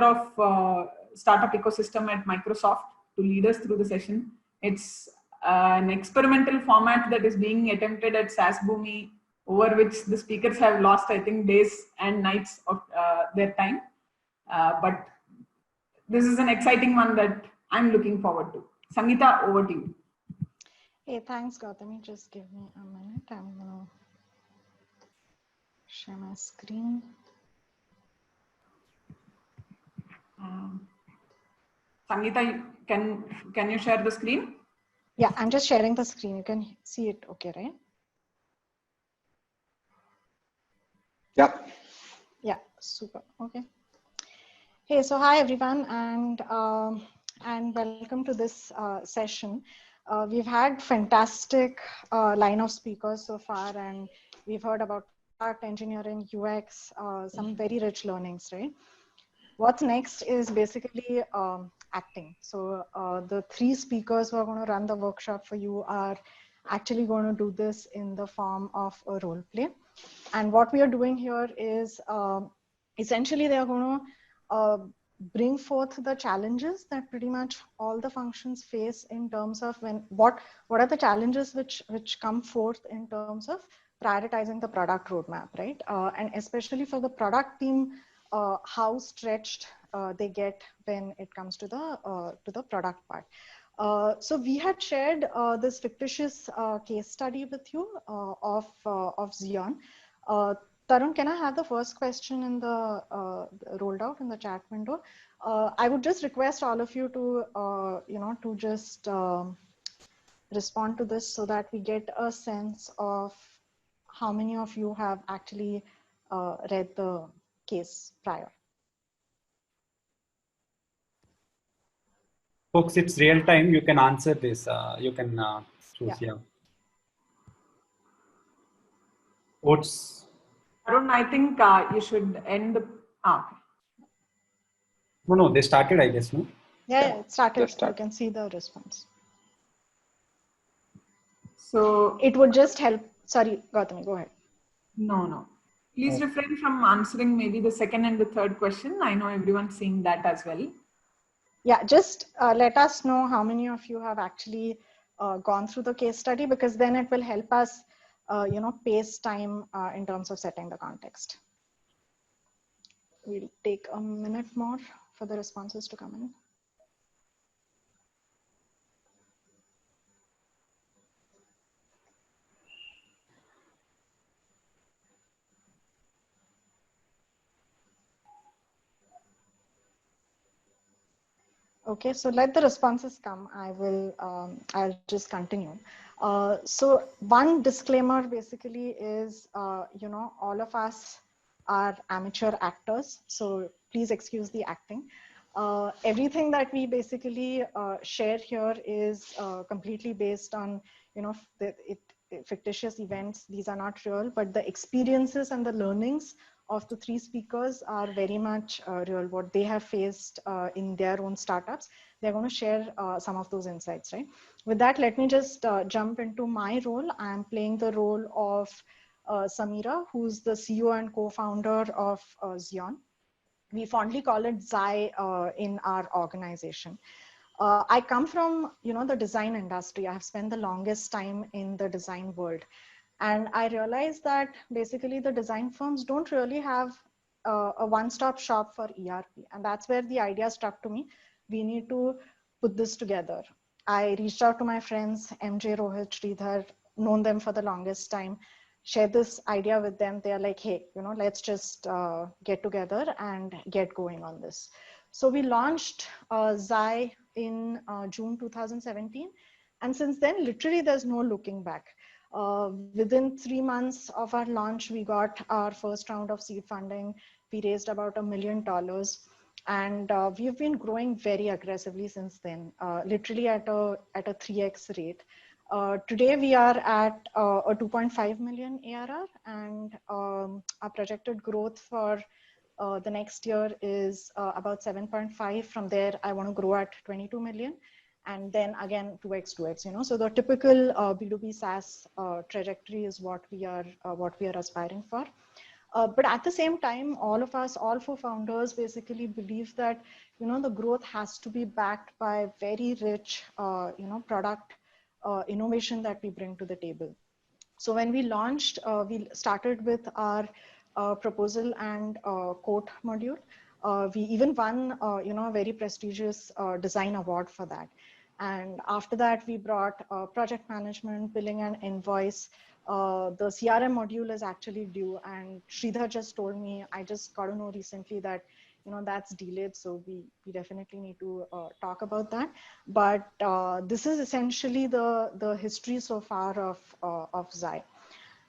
of startup ecosystem at Microsoft, to lead us through the session. It's an experimental format that is being attempted at SaaS Boomi, over which the speakers have lost, I think, days and nights of their time. But this is an exciting one that I'm looking forward to. Sangeeta, over to you. Hey, thanks, Gautami. Just give me a minute. I'm going to share my screen. Sangeeta, can you share the screen? Yeah, I'm just sharing the screen. You can see it, okay, right? Yeah. Yeah, super. Okay. Hey, so hi everyone, and welcome to this session. We've had fantastic line of speakers so far, and we've heard about product engineering, UX, some very rich learnings, right? What's next is basically acting. So the three speakers who are going to run the workshop for you are actually going to do this in the form of a role play. And what we are doing here is essentially they are going to bring forth the challenges that pretty much all the functions face in terms of what are the challenges which come forth in terms of prioritizing the product roadmap, right? And especially for the product team, how stretched they get when it comes to the product part. So we had shared this fictitious case study with you of Xeon. Tarun, can I have the first question in the rolled out in the chat window? I would just request all of you to to just respond to this so that we get a sense of how many of you have actually read the case prior. Folks, it's real time. You can answer this. You can choose. Yeah. Votes. Arun, I think you should end the. No, they started, I guess, no? Yeah, it started. You can see the response. So it would just help. Sorry, Gautami, go ahead. No. Please refrain from answering maybe the second and the third question. I know everyone's seeing that as well. Yeah, just let us know how many of you have actually gone through the case study, because then it will help us, pace time in terms of setting the context. We'll take a minute more for the responses to come in. Okay, so let the responses come. I'll just continue. So one disclaimer basically is, all of us are amateur actors, so please excuse the acting. Everything that we basically share here is completely based on, fictitious events. These are not real, but the experiences and the learnings of the three speakers are very much real. What they have faced in their own startups, they're going to share some of those insights, right? With that, let me just jump into my role. I'm playing the role of Samira, who's the CEO and co-founder of Xeon. We fondly call it Xi in our organization. I come from, the design industry. I have spent the longest time in the design world. And I realized that basically the design firms don't really have a one-stop shop for ERP. And that's where the idea struck to me. We need to put this together. I reached out to my friends, MJ, Rohit, Sridhar, known them for the longest time, shared this idea with them. They're like, hey, let's just get together and get going on this. So we launched Xi in June 2017. And since then, literally, there's no looking back. Within 3 months of our launch, we got our first round of seed funding. We raised about $1 million. And we've been growing very aggressively since then, literally at a 3x rate. Today, we are at a 2.5 million ARR, and our projected growth for the next year is about 7.5. From there, I want to grow at 22 million. And then again, 2x, So the typical B2B SaaS trajectory is what we are aspiring for. But at the same time, all of us, all four founders basically believe that, the growth has to be backed by very rich, product innovation that we bring to the table. So when we launched, we started with our proposal and quote module. We even won, a very prestigious design award for that. And after that, we brought project management, billing and invoice. The CRM module is actually due, and Sridhar just told me, I just got to know recently that, that's delayed. So we definitely need to talk about that. But this is essentially the history so far of Zai.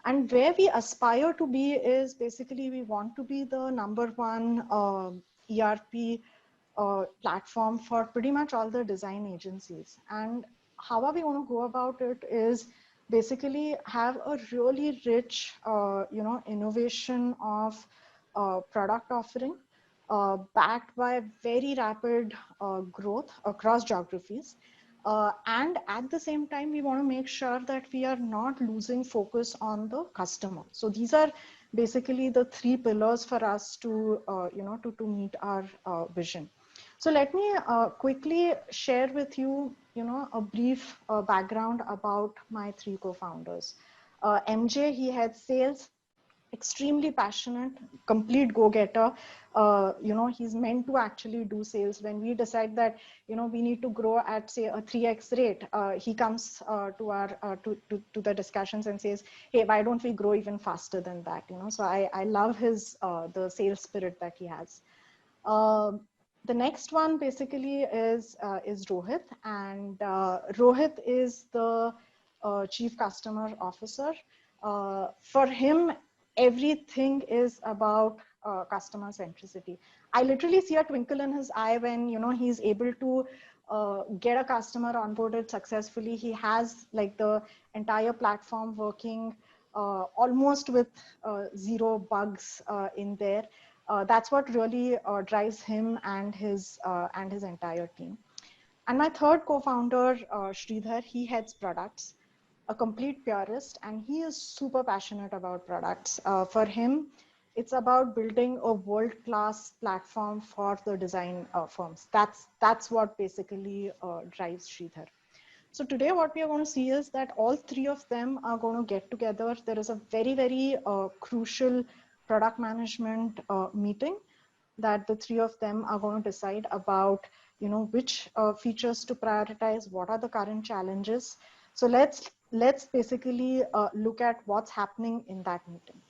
And where we aspire to be is basically we want to be the #1 ERP platform for pretty much all the design agencies. And how are we going to go about it is basically have a really rich, innovation of product offering backed by very rapid growth across geographies. And at the same time, we want to make sure that we are not losing focus on the customer. So these are basically the 3 pillars for us to, to meet our vision. So let me quickly share with you, a brief background about my 3 co-founders. MJ, he had sales, extremely passionate, complete go-getter. He's meant to actually do sales. When we decide that, we need to grow at, say, a 3x rate, he comes to our to the discussions and says, hey, why don't we grow even faster than that? So I love his the sales spirit that he has. The next one basically is Rohit, and Rohit is the Chief Customer Officer. For him, everything is about customer centricity. I literally see a twinkle in his eye when he's able to get a customer onboarded successfully. He has like the entire platform working almost with 0 bugs in there. That's what really drives him and his entire team. And my third co-founder, Sridhar, he heads products, a complete purist, and he is super passionate about products. For him, it's about building a world-class platform for the design firms. That's what basically drives Sridhar. So today what we are going to see is that all 3 of them are going to get together. There is a very, very crucial product management meeting that the 3 of them are going to decide about, which features to prioritize, what are the current challenges. So let's basically look at what's happening in that meeting.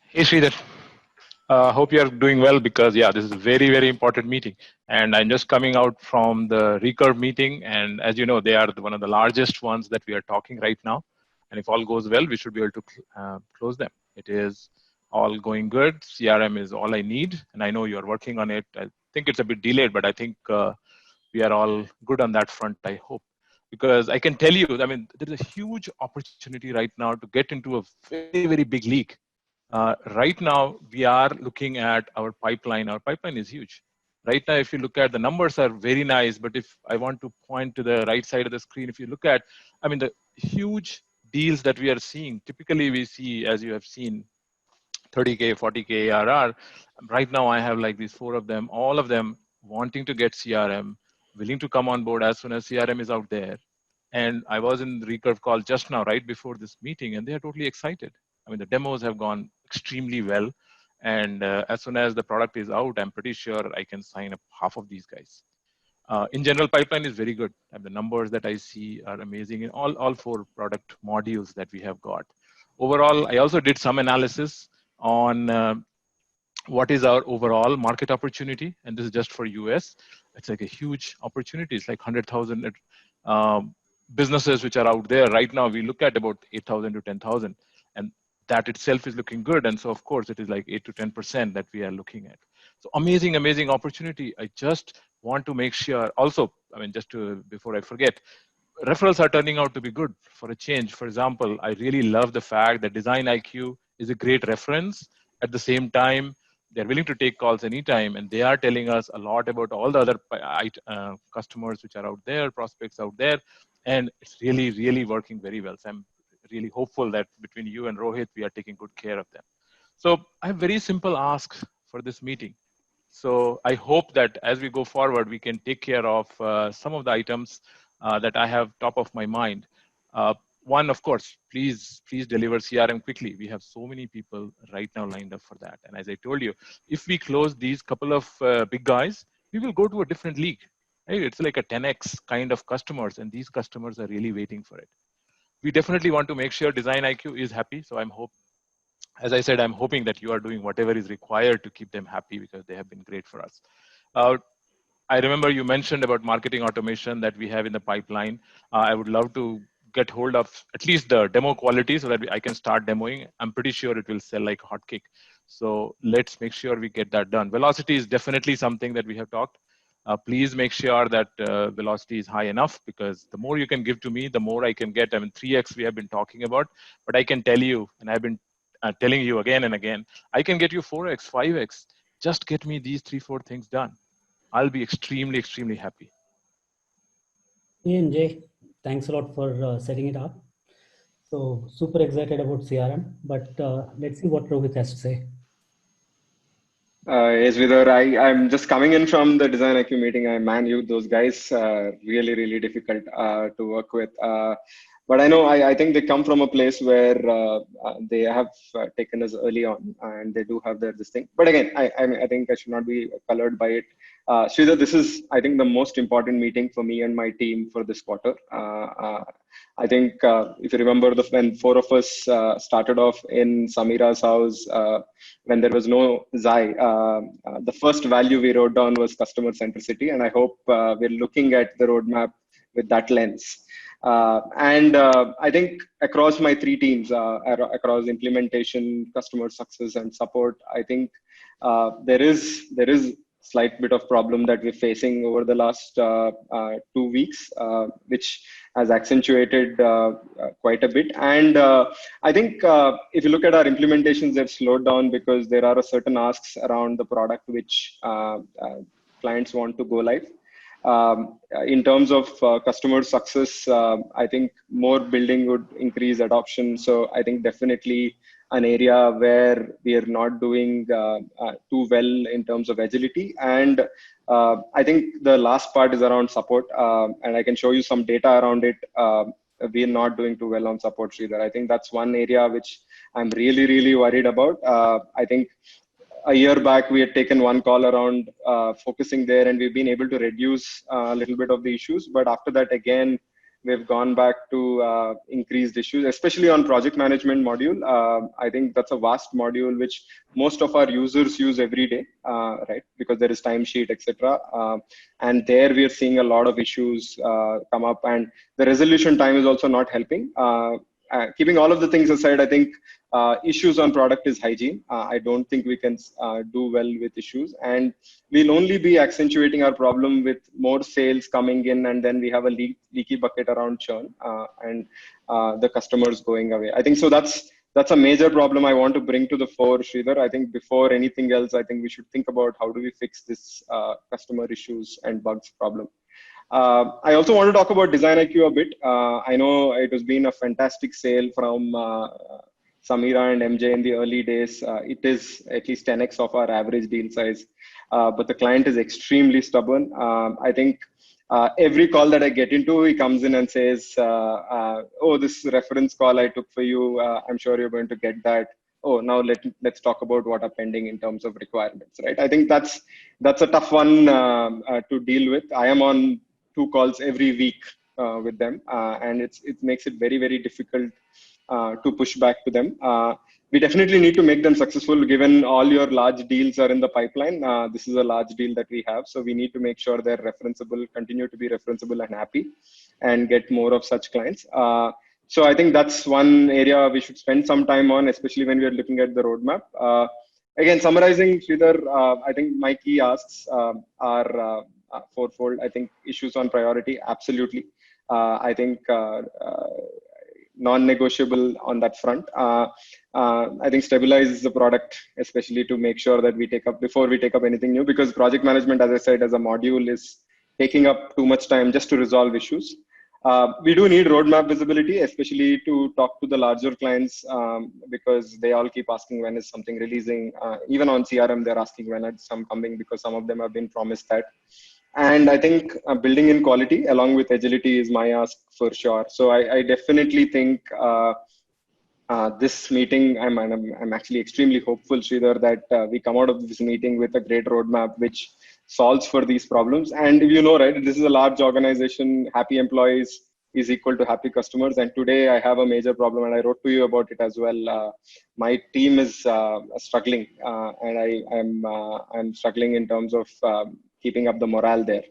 Hey Sridhar, hope you are doing well, because this is a very, very important meeting. And I'm just coming out from the Recurve meeting. And as you know, they are one of the largest ones that we are talking right now. And if all goes well, we should be able to close them. It is all going good. CRM is all I need. And I know you're working on it. I think it's a bit delayed, but I think we are all good on that front, I hope. Because I can tell you, I mean, there's a huge opportunity right now to get into a very, very big league. Right now, we are looking at our pipeline. Our pipeline is huge. Right now, if you look at the numbers are very nice, but if I want to point to the right side of the screen, if you look at, I mean, the huge deals that we are seeing, typically we see, as you have seen, 30K, 40K ARR. Right now, I have like these 4 of them, all of them wanting to get CRM, willing to come on board as soon as CRM is out there. And I was in the Recurve call just now, right before this meeting, and they are totally excited. I mean, the demos have gone extremely well. And as soon as the product is out, I'm pretty sure I can sign up half of these guys. In general, pipeline is very good. And the numbers that I see are amazing in all 4 product modules that we have got. Overall, I also did some analysis on what is our overall market opportunity. And this is just for US. It's like a huge opportunity. It's like 100,000 businesses which are out there. Right now, we look at about 8,000 to 10,000. And that itself is looking good. And so, of course, it is like 8 to 10% that we are looking at. So amazing, amazing opportunity. I just want to make sure also, I mean, just to, before I forget, referrals are turning out to be good for a change. For example, I really love the fact that Design IQ is a great reference. At the same time, they're willing to take calls anytime, and they are telling us a lot about all the other customers which are out there, prospects out there, and it's really, really working very well. So I'm really hopeful that between you and Rohit, we are taking good care of them. So I have very simple asks for this meeting. So I hope that as we go forward, we can take care of some of the items that I have top of my mind. One, of course, please deliver CRM quickly. We have so many people right now lined up for that. And as I told you, if we close these couple of big guys, we will go to a different league. Right? It's like a 10x kind of customers, and these customers are really waiting for it. We definitely want to make sure Design IQ is happy. So as I said, I'm hoping that you are doing whatever is required to keep them happy because they have been great for us. I remember you mentioned about marketing automation that we have in the pipeline. I would love to get hold of at least the demo quality so that I can start demoing. I'm pretty sure it will sell like a hotcake. So let's make sure we get that done. Velocity is definitely something that we have talked. Please make sure that velocity is high enough, because the more you can give to me, the more I can get. I mean, 3x we have been talking about, but I can tell you, and I've been telling you again and again, I can get you 4x, 5x. Just get me these 3-4 things done. I'll be extremely, extremely happy. Ian, Jay, thanks a lot for setting it up. So super excited about CRM, but let's see what Rohit has to say. Yes, Vidar, I'm just coming in from the Design IQ meeting. Those guys really, really difficult to work with. But I know, I think they come from a place where they have taken us early on, and they do have this thing. But again, I think I should not be colored by it. Sridhar, this is, I think, the most important meeting for me and my team for this quarter. I think if you remember when 4 of us started off in Samira's house, when there was no Zai, the first value we wrote down was customer centricity. And I hope we're looking at the roadmap with that lens. I think across my 3 teams, across implementation, customer success, and support, I think there is slight bit of problem that we're facing over the last 2 weeks, which has accentuated quite a bit. And I think if you look at our implementations, they've slowed down because there are certain asks around the product which clients want to go live. In terms of customer success, I think more building would increase adoption. So I think definitely an area where we are not doing too well in terms of agility. And I think the last part is around support. And I can show you some data around it. We are not doing too well on support either. I think that's one area which I'm really, really worried about. I think a year back, we had taken one call around focusing there, and we've been able to reduce a little bit of the issues. But after that, again, we've gone back to increased issues, especially on project management module. I think that's a vast module which most of our users use every day, right? Because there is timesheet, etc. And there we are seeing a lot of issues come up, and the resolution time is also not helping. Keeping all of the things aside, I think issues on product is hygiene. I don't think we can do well with issues, and we'll only be accentuating our problem with more sales coming in, and then we have a leaky bucket around churn and the customers going away. I think so. That's a major problem I want to bring to the fore, Sridhar. I think before anything else, I think we should think about how do we fix this customer issues and bugs problem. I also want to talk about Design IQ a bit. I know it has been a fantastic sale from Samira and MJ in the early days. It is at least 10x of our average deal size, but the client is extremely stubborn. I think every call that I get into, he comes in and says, oh, this reference call I took for you, I'm sure you're going to get that. Oh, now let's talk about what are pending in terms of requirements, right? I think that's a tough one to deal with. I am on 2 calls every week with them, and it makes it very, very difficult to push back to them. We definitely need to make them successful, given all your large deals are in the pipeline. This is a large deal that we have, so we need to make sure they're referenceable, continue to be referenceable and happy, and get more of such clients. So I think that's one area we should spend some time on, especially when we are looking at the roadmap. Again, summarizing, Sridhar, I think my key asks are 4-fold. I think issues on priority, absolutely. I think non-negotiable on that front. I think stabilize the product, especially to make sure that before we take up anything new, because project management, as I said, as a module is taking up too much time just to resolve issues. We do need roadmap visibility, especially to talk to the larger clients, because they all keep asking when is something releasing. Even on CRM, they're asking when is some coming, because some of them have been promised that. And I think building in quality along with agility is my ask for sure. So I definitely think this meeting, I'm actually extremely hopeful, Sridhar, that we come out of this meeting with a great roadmap which solves for these problems. And you know, right, this is a large organization. Happy employees is equal to happy customers. And today I have a major problem, and I wrote to you about it as well. My team is struggling, and I'm struggling in terms of keeping up the morale there.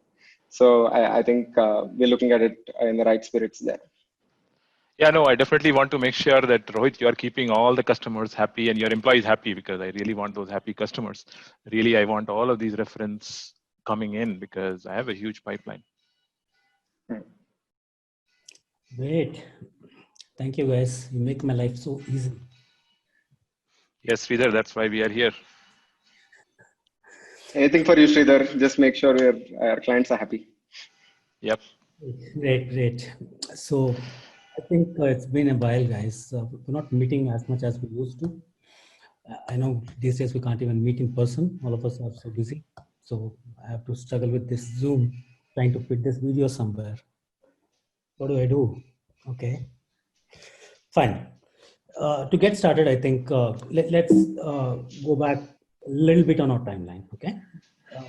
So I think we're looking at it in the right spirits there. Yeah, no, I definitely want to make sure that, Rohit, you are keeping all the customers happy and your employees happy, because I really want those happy customers. Really, I want all of these reference coming in because I have a huge pipeline. Great. Thank you, guys. You make my life so easy. Yes, Sridhar, that's why we are here. Anything for you, Sridhar. Just make sure our clients are happy. Yep. Great, great. So I think it's been a while, guys. We're not meeting as much as we used to. I know these days we can't even meet in person. All of us are so busy. So I have to struggle with this Zoom, trying to fit this video somewhere. What do I do? Okay, fine. To get started, I think let's go back a little bit on our timeline, okay?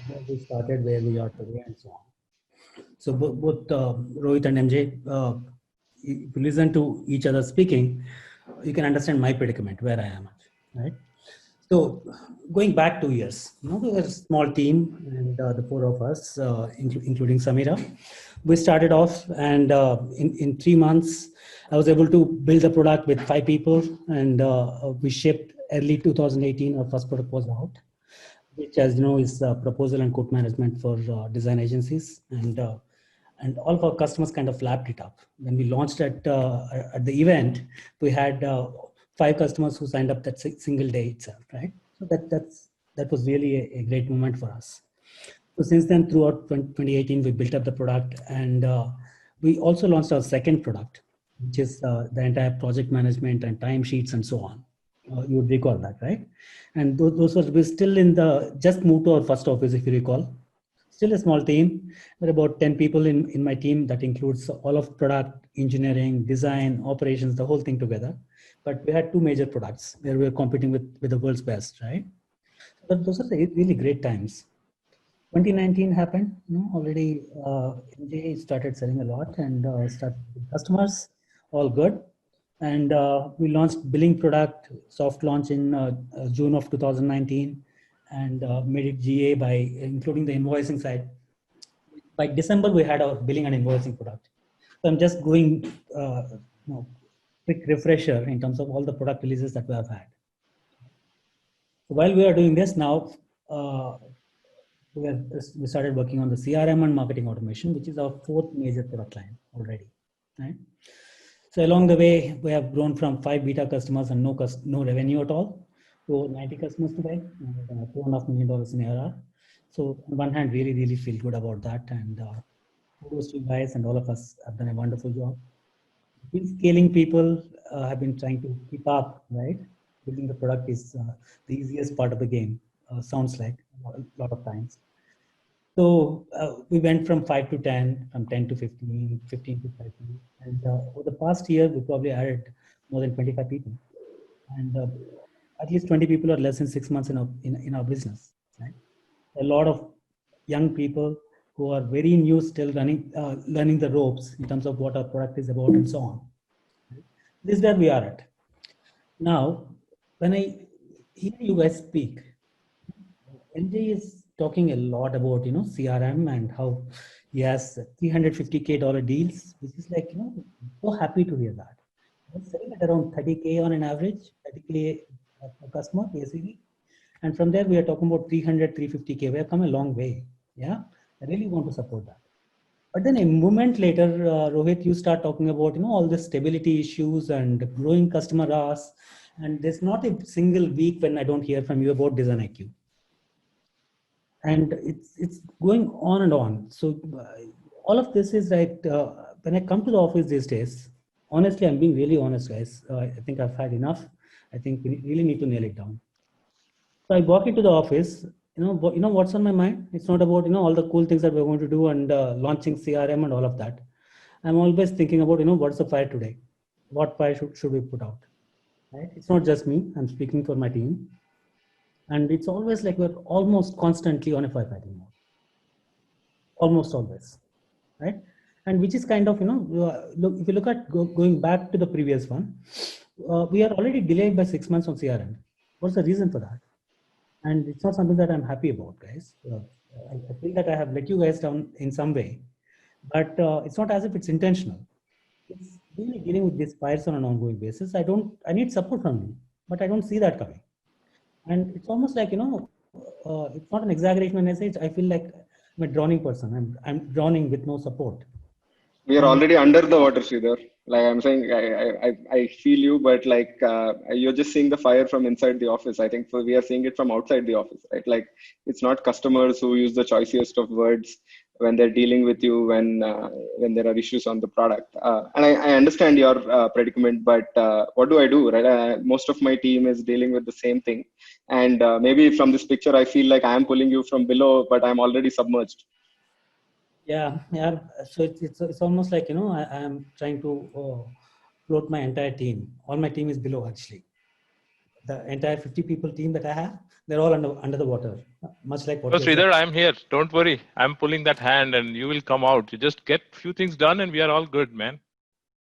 Where we started, where we are today, and so on. So both Rohit and MJ, if you listen to each other speaking, you can understand my predicament, where I am at, right? So going back 2 years, we were a small team, and the four of us, including Samira, we started off, and in 3 months, I was able to build a product with 5 people, and we shipped early 2018. Our first product was out, which, as you know, is proposal and quote management for design agencies, and all of our customers kind of lapped it up. When we launched at the event, we had 5 customers who signed up that single day itself, right? So that was really a great moment for us. So since then, throughout 2018, we built up the product, and we also launched our second product, which is the entire project management and timesheets and so on. You would recall that, right? And those were still just moved to our first office, if you recall. Still a small team. There are about 10 people in my team. That includes all of product, engineering, design, operations, the whole thing together. But we had 2 major products where we were competing with the world's best, right? But those are really great times. 2019 happened, already MJ started selling a lot and started with customers, all good. And we launched billing product, soft launch in June of 2019, and made it GA by including the invoicing side. By December, we had our billing and invoicing product. So I'm just going quick refresher in terms of all the product releases that we have had. So while we are doing this now, we started working on the CRM and marketing automation, which is our 4th major product line already, right? So along the way, we have grown from 5 beta customers and no revenue at all to 90 customers today, $2.5 million in ARR. So on one hand, really feel good about that, and kudos to you guys, and all of us have done a wonderful job. Scaling people have been trying to keep up, right? Building the product is the easiest part of the game, sounds like a lot of times. So we went from 5 to 10, from 10 to 15, 15 to 30. And over the past year, we probably added more than 25 people. And at least 20 people are less than 6 months in our business, right? A lot of young people who are very new, still learning the ropes in terms of what our product is about and so on. This is where we are at. Now, when I hear you guys speak, MJ is talking a lot about, CRM and how he has $350K deals, which is like, so happy to hear that. I'm selling at around 30K on an average, 30K per customer, basically. And from there, we are talking about 300, 350K. We have come a long way. Yeah, I really want to support that. But then a moment later, Rohit, you start talking about, all the stability issues and growing customer asks. And there's not a single week when I don't hear from you about Design IQ. And it's going on and on. So all of this is right. When I come to the office these days, honestly, I'm being really honest, guys. I think I've had enough. I think we really need to nail it down. So I walk into the office. You know what's on my mind? It's not about all the cool things that we're going to do and launching CRM and all of that. I'm always thinking about what's the fire today? What fire should we put out? Right? It's not just me. I'm speaking for my team, and it's always like we're almost constantly on a firefighting mode. Almost always, right? And which is kind of look, if you look at going back to the previous one, we are already delayed by 6 months on CRM. What's the reason for that? And it's not something that I'm happy about, guys. I feel that I have let you guys down in some way, but it's not as if it's intentional. It's really dealing with these fires on an ongoing basis. I need support from you, but I don't see that coming. And it's almost like, it's not an exaggeration when I say it. I feel like I'm a drowning person. I'm drowning with no support. We are already under the water, Sridhar. Like I'm saying, I feel you, but like you're just seeing the fire from inside the office. I think we are seeing it from outside the office, right? Like it's not customers who use the choicest of words when they're dealing with you when there are issues on the product. And I understand your predicament, but what do I do, right? Most of my team is dealing with the same thing, and maybe from this picture, I feel like I am pulling you from below, but I'm already submerged. Yeah. So it's almost like I'm trying to float my entire team. All my team is below actually. The entire 50 people team that I have, they're all under the water, much like what No, you said. Sridhar, I'm here. Don't worry. I'm pulling that hand and you will come out. You just get few things done and we are all good, man.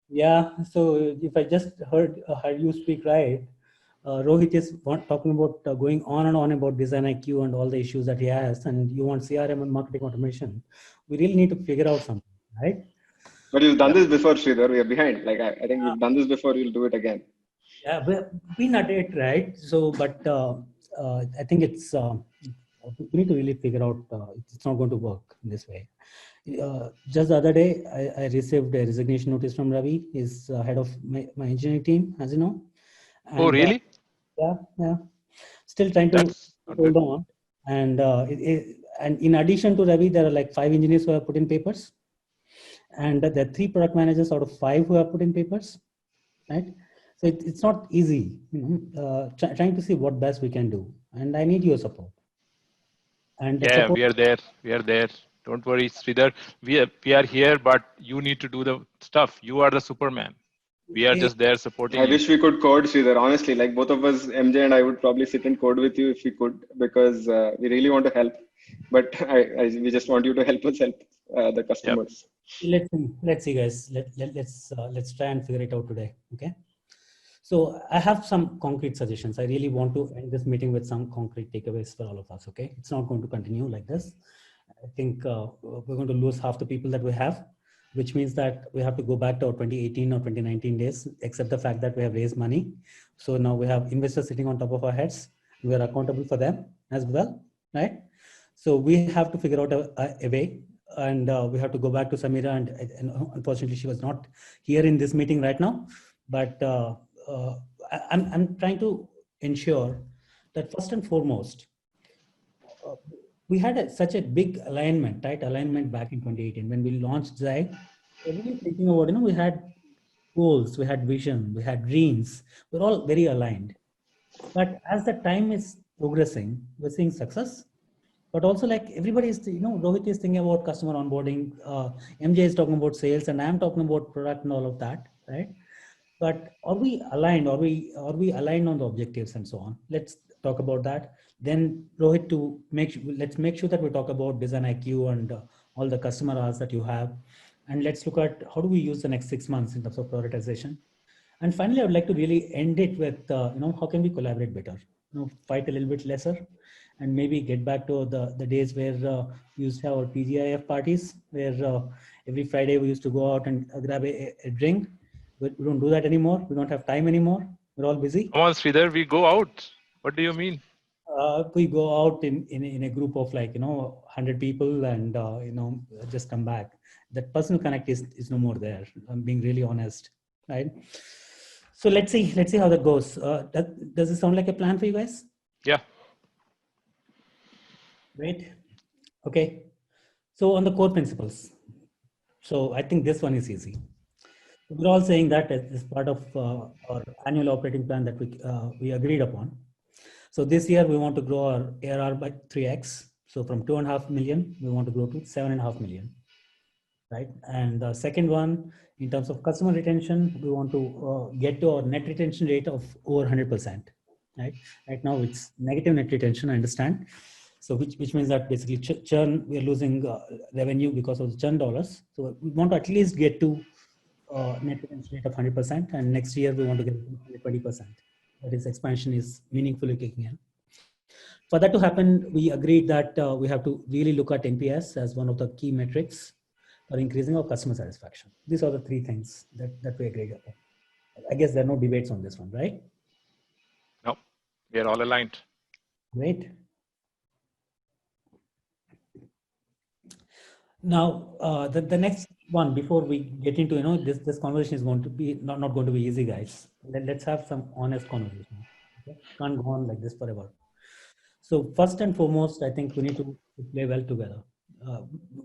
Yeah. So if I just heard you speak right, Rohit is talking about going on and on about design IQ and all the issues that he has, and you want CRM and marketing automation. We really need to figure out something, right? But you've done this before, Sridhar. We are behind. Like I think you've done this before. You'll do it again. Yeah, we've been at it, right? So, but I think we need to really figure out it's not going to work in this way. Just the other day, I received a resignation notice from Ravi. He's head of my engineering team, as you know. And, Oh, really? Yeah. Still trying to That's not hold good. on. And and in addition to Ravi, there are like 5 engineers who have put in papers, and there are 3 product managers out of 5 who have put in papers, right? So it's not easy, trying to see what best we can do, and I need your support. And the Yeah, support. we are there. We are there. Don't worry, Sridhar. We are here, but you need to do the stuff. You are the Superman. We are just there supporting I you. wish we could code, Sridhar. Honestly, like both of us, MJ and I would probably sit and code with you if we could, because we really want to help. But we just want you to help us help the customers. Yep. Let's see, guys. Let's try and figure it out today. Okay. So I have some concrete suggestions. I really want to end this meeting with some concrete takeaways for all of us. Okay. It's not going to continue like this. I think we're going to lose half the people that we have, which means that we have to go back to our 2018 or 2019 days, except the fact that we have raised money. So now we have investors sitting on top of our heads. We are accountable for them as well, right? So we have to figure out a way, and we have to go back to Samira, and unfortunately she was not here in this meeting right now, but I'm trying to ensure that first and foremost, we had such a big alignment, tight alignment back in 2018 when we launched Zai. We're really thinking about, we had goals, we had vision, we had dreams. We're all very aligned. But as the time is progressing, we're seeing success. But also, like everybody is, Rohit is thinking about customer onboarding, MJ is talking about sales, and I'm talking about product and all of that, right? But are we aligned? Are we aligned on the objectives and so on? Let's talk about that. Then Rohit, let's make sure that we talk about design IQ and all the customer hours that you have, and let's look at how do we use the next 6 months in terms of prioritization. And finally, I would like to really end it with how can we collaborate better? Fight a little bit lesser, and maybe get back to the days where we used to have our TGIF parties, where every Friday we used to go out and grab a drink. We don't do that anymore. We don't have time anymore. We're all busy. Come on, Sridhar, we go out. What do you mean? We go out in a group of 100 people, and just come back. That personal connect is no more there. I'm being really honest, right? So let's see how that goes. Does it sound like a plan for you guys? Yeah. Great. Okay. So on the core principles, So I think this one is easy. We're all saying that as part of our annual operating plan that we agreed upon. So this year we want to grow our ARR by 3x. So from 2.5 million, we want to grow to 7.5 million, right? And the second one, in terms of customer retention, we want to get to our net retention rate of over 100%, right? Right now it's negative net retention, I understand. So which means that basically churn, we're losing revenue because of the churn dollars. So we want to at least get to net retention rate of 100%, and next year we want to get to 20%. That is, expansion is meaningfully kicking in. For that to happen, we agreed that we have to really look at NPS as one of the key metrics for increasing our customer satisfaction. These are the three things that we agreed upon. I guess there are no debates on this one, right? No, we are all aligned. Great. Now, the next one, before we get into, this conversation is going to be not going to be easy, guys. Let's have some honest conversation. Okay? Can't go on like this forever. So first and foremost, I think we need to play well together.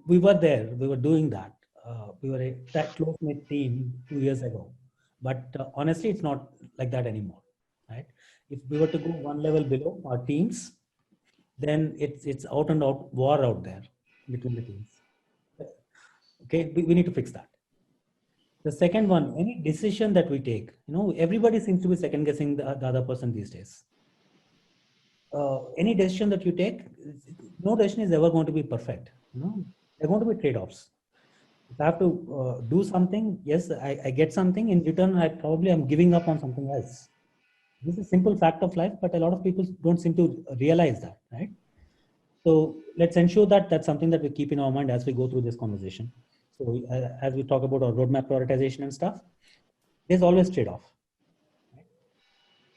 We were there, we were doing that. We were a close-knit team 2 years ago, but honestly, it's not like that anymore, right? If we were to go one level below our teams, then it's out and out war out there between the teams. Okay, we need to fix that. The second one, any decision that we take, everybody seems to be second guessing the other person these days. Any decision that you take, no decision is ever going to be perfect. There are going to be trade-offs. If I have to do something, yes, I get something. In return, I probably am giving up on something else. This is a simple fact of life, but a lot of people don't seem to realize that, right? So let's ensure that that's something that we keep in our mind as we go through this conversation. So as we talk about our roadmap prioritization and stuff, there's always trade-off.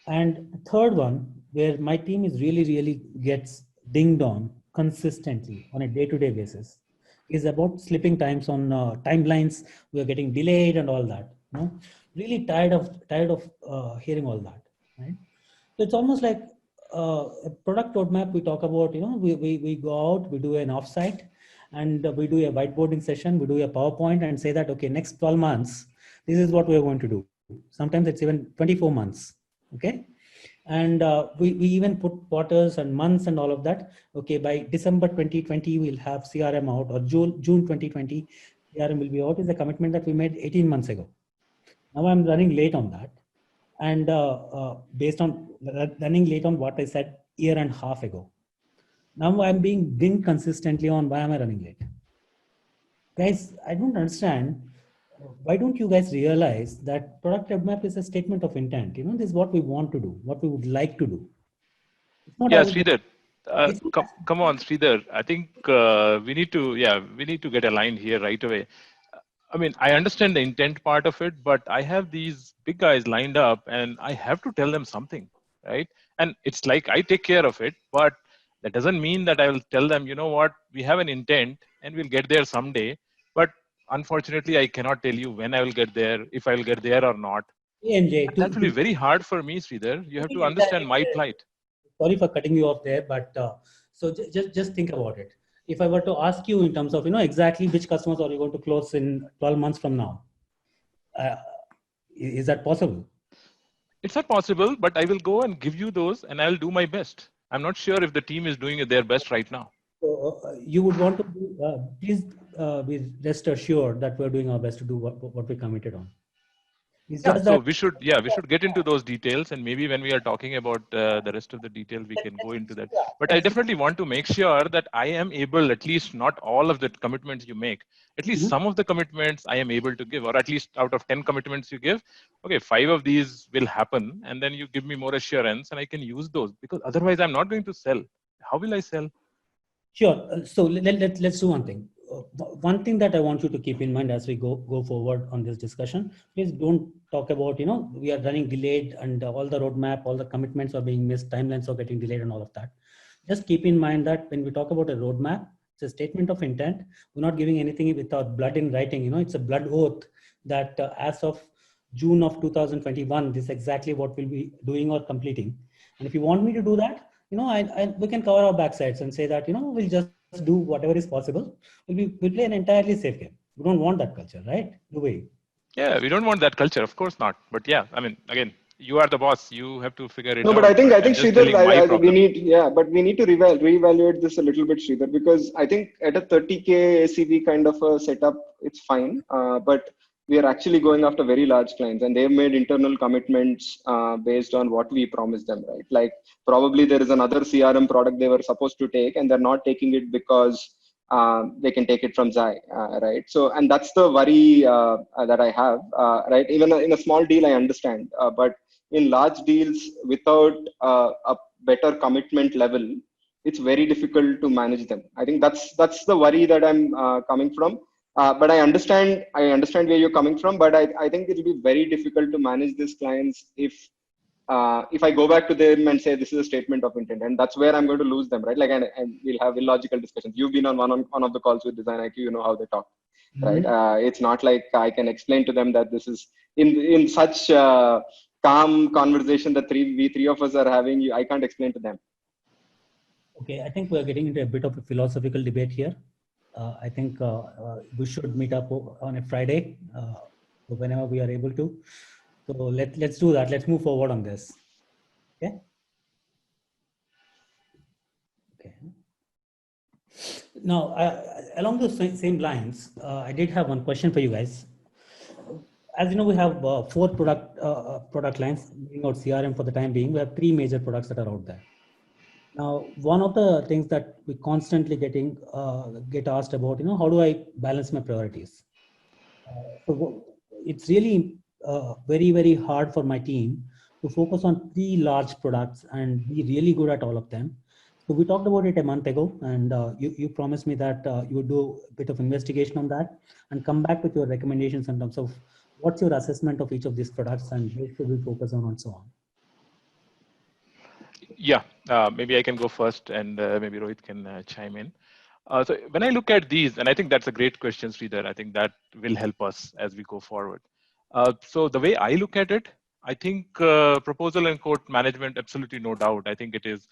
And third one, where my team is really gets dinged on consistently on a day-to-day basis, is about slipping times on timelines. We are getting delayed and all that. Really tired of hearing all that. Right? So it's almost like a product roadmap. We talk about, we go out, we do an offsite, and we do a whiteboarding session. We do a PowerPoint and say that, okay, next 12 months, this is what we're going to do. Sometimes it's even 24 months. Okay. And we even put quarters and months and all of that. Okay, by December 2020, we'll have CRM out, or June 2020, CRM will be out, is a commitment that we made 18 months ago. Now I'm running late on that. And based on running late on what I said year and a half ago. Now I'm being dinged consistently on why am I running late? Guys, I don't understand. Why don't you guys realize that product roadmap is a statement of intent? This is what we want to do, what we would like to do. Yeah, Sridhar, come on, Sridhar. I think we need to get aligned here right away. I mean, I understand the intent part of it, but I have these big guys lined up and I have to tell them something, right? And it's like I take care of it, but that doesn't mean that I will tell them, you know what, we have an intent and we'll get there someday. But unfortunately, I cannot tell you when I will get there, if I will get there or not. That will be very hard for me, Sridhar. You have to understand my plight. Sorry for cutting you off there, but so just think about it. If I were to ask you in terms of, exactly which customers are you going to close in 12 months from now, is that possible? It's not possible, but I will go and give you those and I'll do my best. I'm not sure if the team is doing their best right now. So you would want to please be rest assured that we're doing our best to do what we committed on. Yeah, so we should get into those details, and maybe when we are talking about the rest of the details, we can go into that. But I definitely want to make sure that I am able, at least not all of the commitments you make, at least some of the commitments I am able to give, or at least out of 10 commitments you give, okay, 5 of these will happen, and then you give me more assurance and I can use those, because otherwise I'm not going to sell. How will I sell? Sure. So let's do one thing. One thing that I want you to keep in mind as we go forward on this discussion, please don't talk about, we are running delayed and all the roadmap, all the commitments are being missed, timelines are getting delayed and all of that. Just keep in mind that when we talk about a roadmap, it's a statement of intent. We're not giving anything without blood in writing. It's a blood oath that as of June of 2021, this is exactly what we'll be doing or completing. And if you want me to do that, we can cover our backsides and say that, we'll just do whatever is possible. We'll play an entirely safe game. We don't want that culture, right? No way. Yeah, we don't want that culture, of course not. But yeah, I mean, again, you are the boss. You have to figure it No, out. but I think I'm just Sridhar, telling my we problem. need, yeah, but we need to reevaluate this a little bit, Sridhar, because I think at a 30K ACV kind of a setup, it's fine. But we are actually going after very large clients, and they've made internal commitments based on what we promised them, right? Like probably there is another CRM product they were supposed to take, and they're not taking it because they can take it from Zai, right? So, and that's the worry that I have, right? Even in a small deal, I understand, but in large deals without a better commitment level, it's very difficult to manage them. I think that's the worry that I'm coming from. But I understand where you're coming from, but I think it'll be very difficult to manage these clients if I go back to them and say this is a statement of intent, and that's where I'm going to lose them, right? Like, and we'll have illogical discussions. You've been on one of the calls with Design IQ, you know how they talk, right? It's not like I can explain to them that this is in such calm conversation that we three of us are having. I can't explain to them. Okay, I think we're getting into a bit of a philosophical debate here. I think we should meet up on a Friday, whenever we are able to. So let's do that. Let's move forward on this. Okay. Okay. Now, along those same lines, I did have one question for you guys. As you know, we have 4 product lines, being out CRM for the time being. We have 3 major products that are out there. Now, one of the things that we constantly get asked about, how do I balance my priorities? So it's really very, very hard for my team to focus on 3 large products and be really good at all of them. So we talked about it a month ago, and you promised me that you would do a bit of investigation on that and come back with your recommendations in terms of what's your assessment of each of these products and where should we focus on and so on. Yeah, maybe I can go first, and maybe Rohit can chime in. So when I look at these, and I think that's a great question, Sridhar, I think that will help us as we go forward. So the way I look at it, I think proposal and quote management, absolutely no doubt. I think it is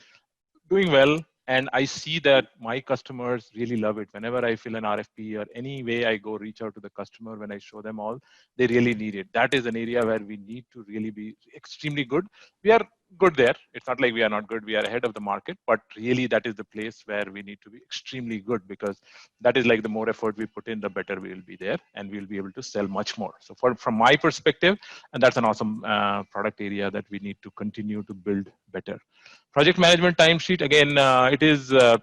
doing well. And I see that my customers really love it. Whenever I fill an RFP or any way I go reach out to the customer, when I show them all, they really need it. That is an area where we need to really be extremely good. We are good there. It's not like we are not good. We are ahead of the market, but really that is the place where we need to be extremely good, because that is like the more effort we put in, the better we will be there, and we'll be able to sell much more. So from my perspective, and that's an awesome product area that we need to continue to build better. Project management timesheet, again, it is, there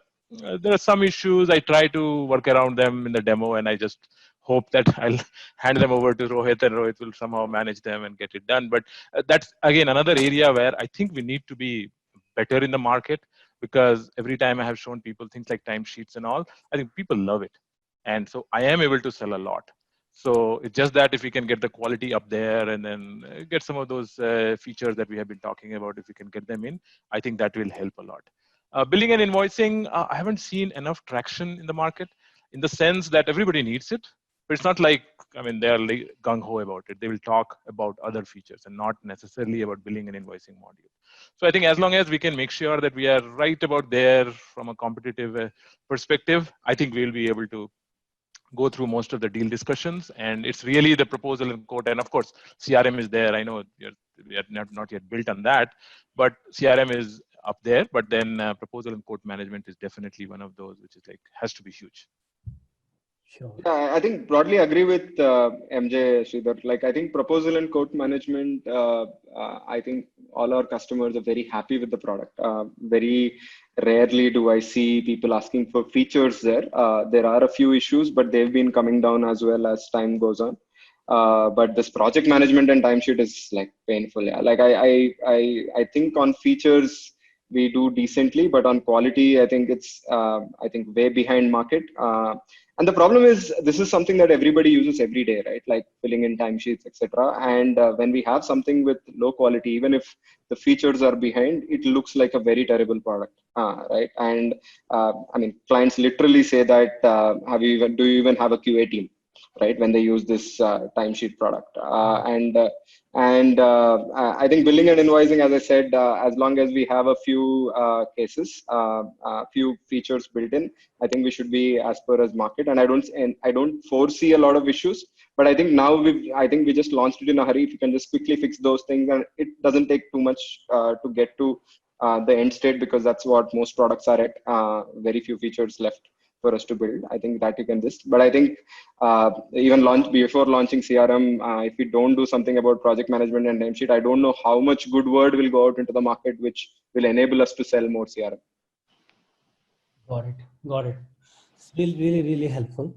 are some issues. I try to work around them in the demo, and I just hope that I'll hand them over to Rohit, and Rohit will somehow manage them and get it done. But that's, again, another area where I think we need to be better in the market, because every time I have shown people things like timesheets and all, I think people love it. And so I am able to sell a lot. So it's just that if we can get the quality up there and then get some of those features that we have been talking about, if we can get them in, I think that will help a lot. Billing and invoicing, I haven't seen enough traction in the market, in the sense that everybody needs it. But it's not like, I mean, they're like gung-ho about it. They will talk about other features and not necessarily about billing and invoicing module. So I think as long as we can make sure that we are right about there from a competitive perspective, I think we'll be able to go through most of the deal discussions. And it's really the proposal and quote. And of course, CRM is there. I know we are not yet built on that, but CRM is up there. But then proposal and quote management is definitely one of those, which is like, has to be huge. Sure. Yeah, I think broadly agree with MJ, Sridhar. Like, I think proposal and quote management, I think all our customers are very happy with the product. Very rarely do I see people asking for features there. There are a few issues, but they've been coming down as well as time goes on. But this project management and timesheet is like painful. Yeah, like I think on features we do decently, but on quality, I think it's I think way behind market. And the problem is, this is something that everybody uses every day, right? Like filling in timesheets, etc. And when we have something with low quality, even if the features are behind, it looks like a very terrible product, right? And I mean, clients literally say that, do you even have a QA team? right? When they use this timesheet product. I think billing and invoicing, as I said, as long as we have a few cases, few features built in, I think we should be as per as market. And I don't foresee a lot of issues. But I think now I think we just launched it in a hurry. If you can just quickly fix those things, and it doesn't take too much to get to the end state, because that's what most products are at. Very few features left for us to build. I think that you can just, but I think even before launching CRM, if we don't do something about project management and Namesheet, I don't know how much good word will go out into the market, which will enable us to sell more CRM. Got it. Got it. It's really, really helpful.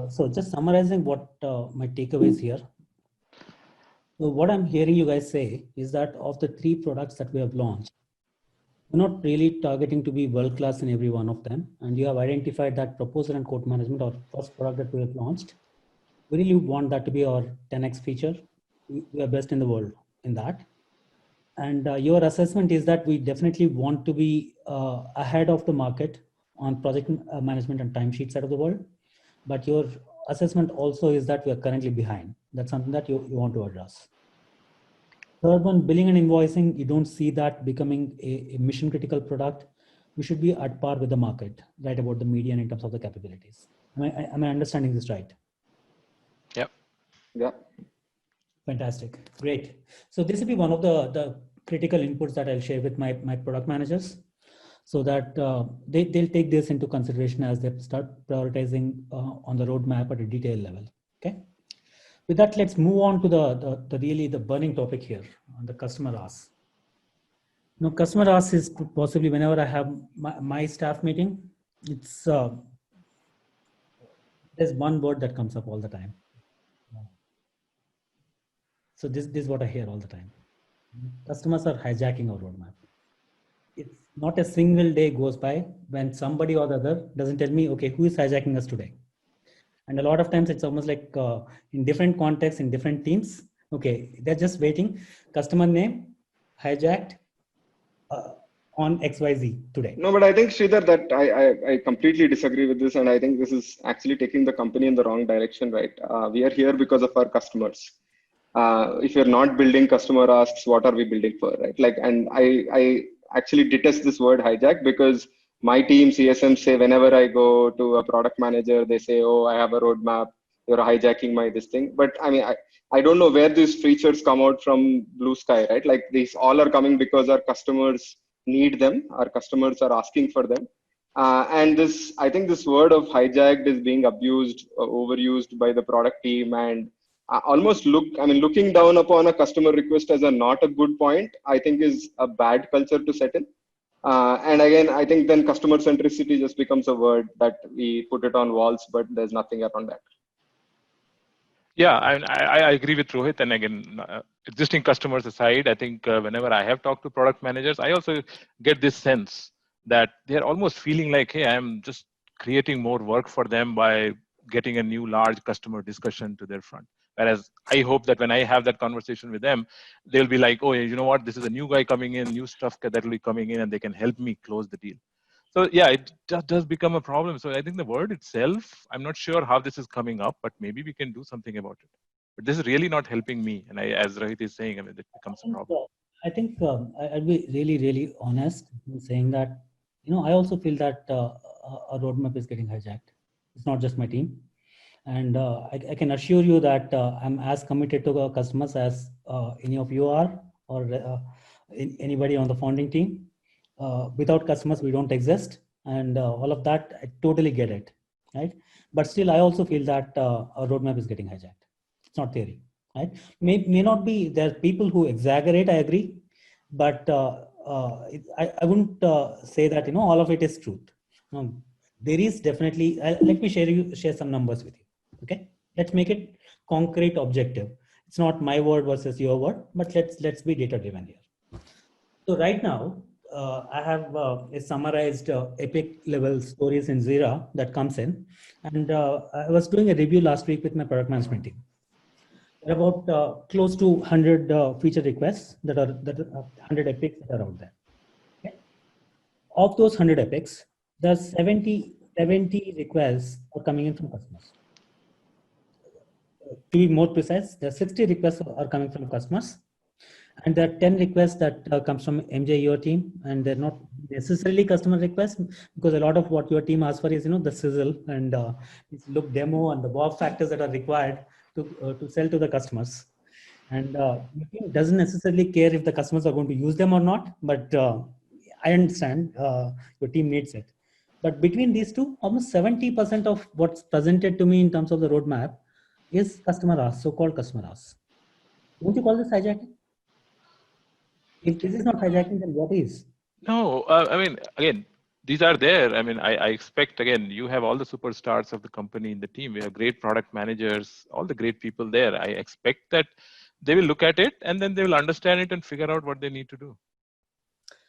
So just summarizing what my takeaways here. So what I'm hearing you guys say is that of the 3 products that we have launched, we're not really targeting to be world-class in every one of them. And you have identified that proposal and quote management, or first product that we have launched, we really want that to be our 10x feature. We are best in the world in that. And your assessment is that we definitely want to be ahead of the market on project management and timesheet side of the world. But your assessment also is that we are currently behind. That's something that you want to address. Third one, billing and invoicing, you don't see that becoming a mission critical product. We should be at par with the market, right about the median in terms of the capabilities. Am I understanding this right? Yep. Yeah. Fantastic. Great. So this will be one of the critical inputs that I'll share with my product managers, so that they'll take this into consideration as they start prioritizing on the roadmap at a detailed level. Okay. With that, let's move on to the really the burning topic here on the customer asks. Now, customer asks is possibly whenever I have my staff meeting, it's there's one word that comes up all the time. So this is what I hear all the time. Customers are hijacking our roadmap. It's not a single day goes by when somebody or the other doesn't tell me, okay, who is hijacking us today? And a lot of times it's almost like in different contexts, in different teams, okay, they're just waiting. Customer name, hijacked on XYZ today. No, but I think, Sridhar, that I completely disagree with this. And I think this is actually taking the company in the wrong direction, right? We are here because of our customers. If you're not building customer asks, what are we building for, right? Like, and I actually detest this word hijack, because my team CSM say whenever I go to a product manager, they say, oh, I have a roadmap, you're hijacking my this thing. But I mean, I don't know where these features come out from blue sky, right? Like these all are coming because our customers need them. Our customers are asking for them. And I think this word of hijacked is being abused, overused by the product team, and almost looking down upon a customer request as a not a good point, I think is a bad culture to set in. And again, I think then customer centricity just becomes a word that we put it on walls, but there's nothing around that. Yeah, I agree with Rohit. And again, existing customers aside, I think whenever I have talked to product managers, I also get this sense that they're almost feeling like, hey, I'm just creating more work for them by getting a new large customer discussion to their front. Whereas I hope that when I have that conversation with them, they'll be like, oh, you know what, this is a new guy coming in, new stuff that will be coming in, and they can help me close the deal. So yeah, it does become a problem. So I think the word itself, I'm not sure how this is coming up, but maybe we can do something about it. But this is really not helping me. And as Rohit is saying, I mean, it becomes a problem. I think I'll be really, really honest in saying that, I also feel that our roadmap is getting hijacked. It's not just my team. And I can assure you that I'm as committed to our customers as any of you are, or anybody on the founding team. Without customers, we don't exist. And all of that, I totally get it, right? But still, I also feel that our roadmap is getting hijacked. It's not theory, right? May not be, there are people who exaggerate, I agree. But I wouldn't say that, all of it is truth. There is definitely, let me share some numbers with you. Okay, let's make it concrete, objective. It's not my word versus your word, but let's be data driven here. So right now, I have a summarized epic level stories in Jira that comes in, and I was doing a review last week with my product management team. There are about close to 100 feature requests that are 100 epics that are out there. Okay? Of those 100 epics, there's 70 requests are coming in from customers. to be more precise, the 60 requests are coming from customers, and there are 10 requests that comes from MJ, your team, and they're not necessarily customer requests, because a lot of what your team asks for is, the sizzle and look demo and the wow factors that are required to sell to the customers. And your team doesn't necessarily care if the customers are going to use them or not, but I understand your team needs it. But between these two, almost 70% of what's presented to me in terms of the roadmap is customer ask, so-called customer ask. Don't you call this hijacking? If this is not hijacking, then what is? No, I mean, again, these are there. I mean, I expect, again, you have all the superstars of the company in the team. We have great product managers, all the great people there. I expect that they will look at it and then they will understand it and figure out what they need to do.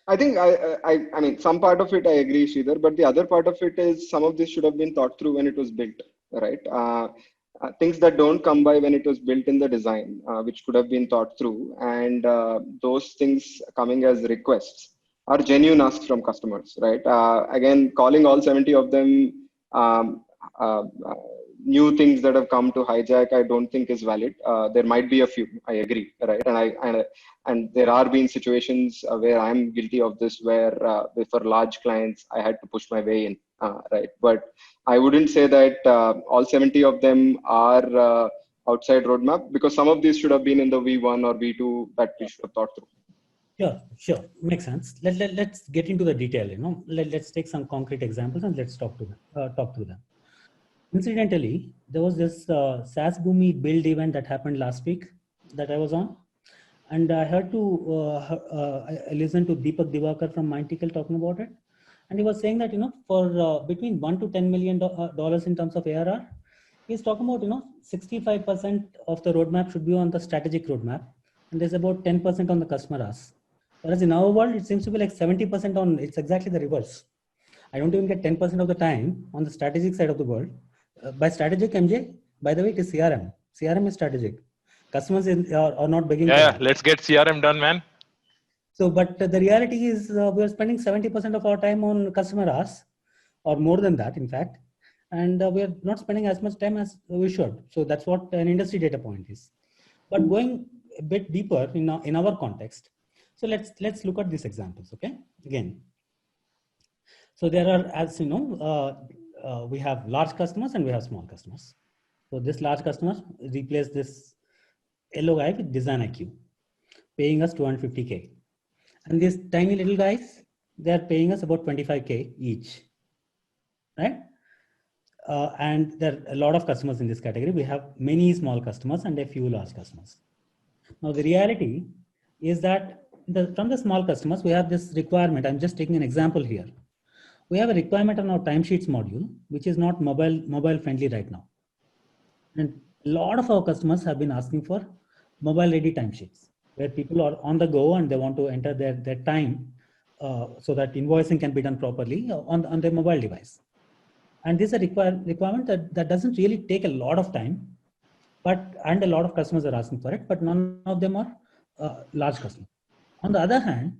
I think I mean, some part of it I agree, Sridhar, but the other part of it is some of this should have been thought through when it was built, right? Things that don't come by when it was built in the design, which could have been thought through, and those things coming as requests are genuine asks from customers, right? Again, calling all 70 of them new things that have come to hijack, I don't think is valid. There might be a few, I agree, right? And there are been situations where I'm guilty of this, where for large clients, I had to push my way in, right? But I wouldn't say that all 70 of them are outside roadmap, because some of these should have been in the V1 or V2 that we should have thought through. Sure, makes sense. Let's get into the detail. Let's take some concrete examples and let's talk through them. Incidentally, there was this SaaS Boomi build event that happened last week that I was on, and I heard I listened to Deepak Divakar from Mindtickle talking about it, and he was saying that for between $1 to $10 million in terms of ARR, he's talking about 65% of the roadmap should be on the strategic roadmap, and there's about 10% on the customer ask. Whereas in our world, it seems to be like 70% on. It's exactly the reverse. I don't even get 10% of the time on the strategic side of the world. By strategic, MJ, by the way, it is CRM. CRM is strategic. Customers are not begging. Yeah, let's get CRM done, man. So, but the reality is we are spending 70% of our time on customer ask, or more than that, in fact, and we are not spending as much time as we should. So that's what an industry data point is. But going a bit deeper in our context, so let's look at these examples. Okay, again. So there are, as you know, we have large customers and we have small customers. So this large customer replaced this yellow guy with Design IQ, paying us $250K. And these tiny little guys, they're paying us about $25K each, right? And there are a lot of customers in this category. We have many small customers and a few large customers. Now the reality is that from the small customers, we have this requirement. I'm just taking an example here. We have a requirement on our timesheets module, which is not mobile friendly right now. And a lot of our customers have been asking for mobile ready timesheets, where people are on the go and they want to enter their time so that invoicing can be done properly on their mobile device. And this is a requirement that doesn't really take a lot of time, and a lot of customers are asking for it, but none of them are large customers. On the other hand,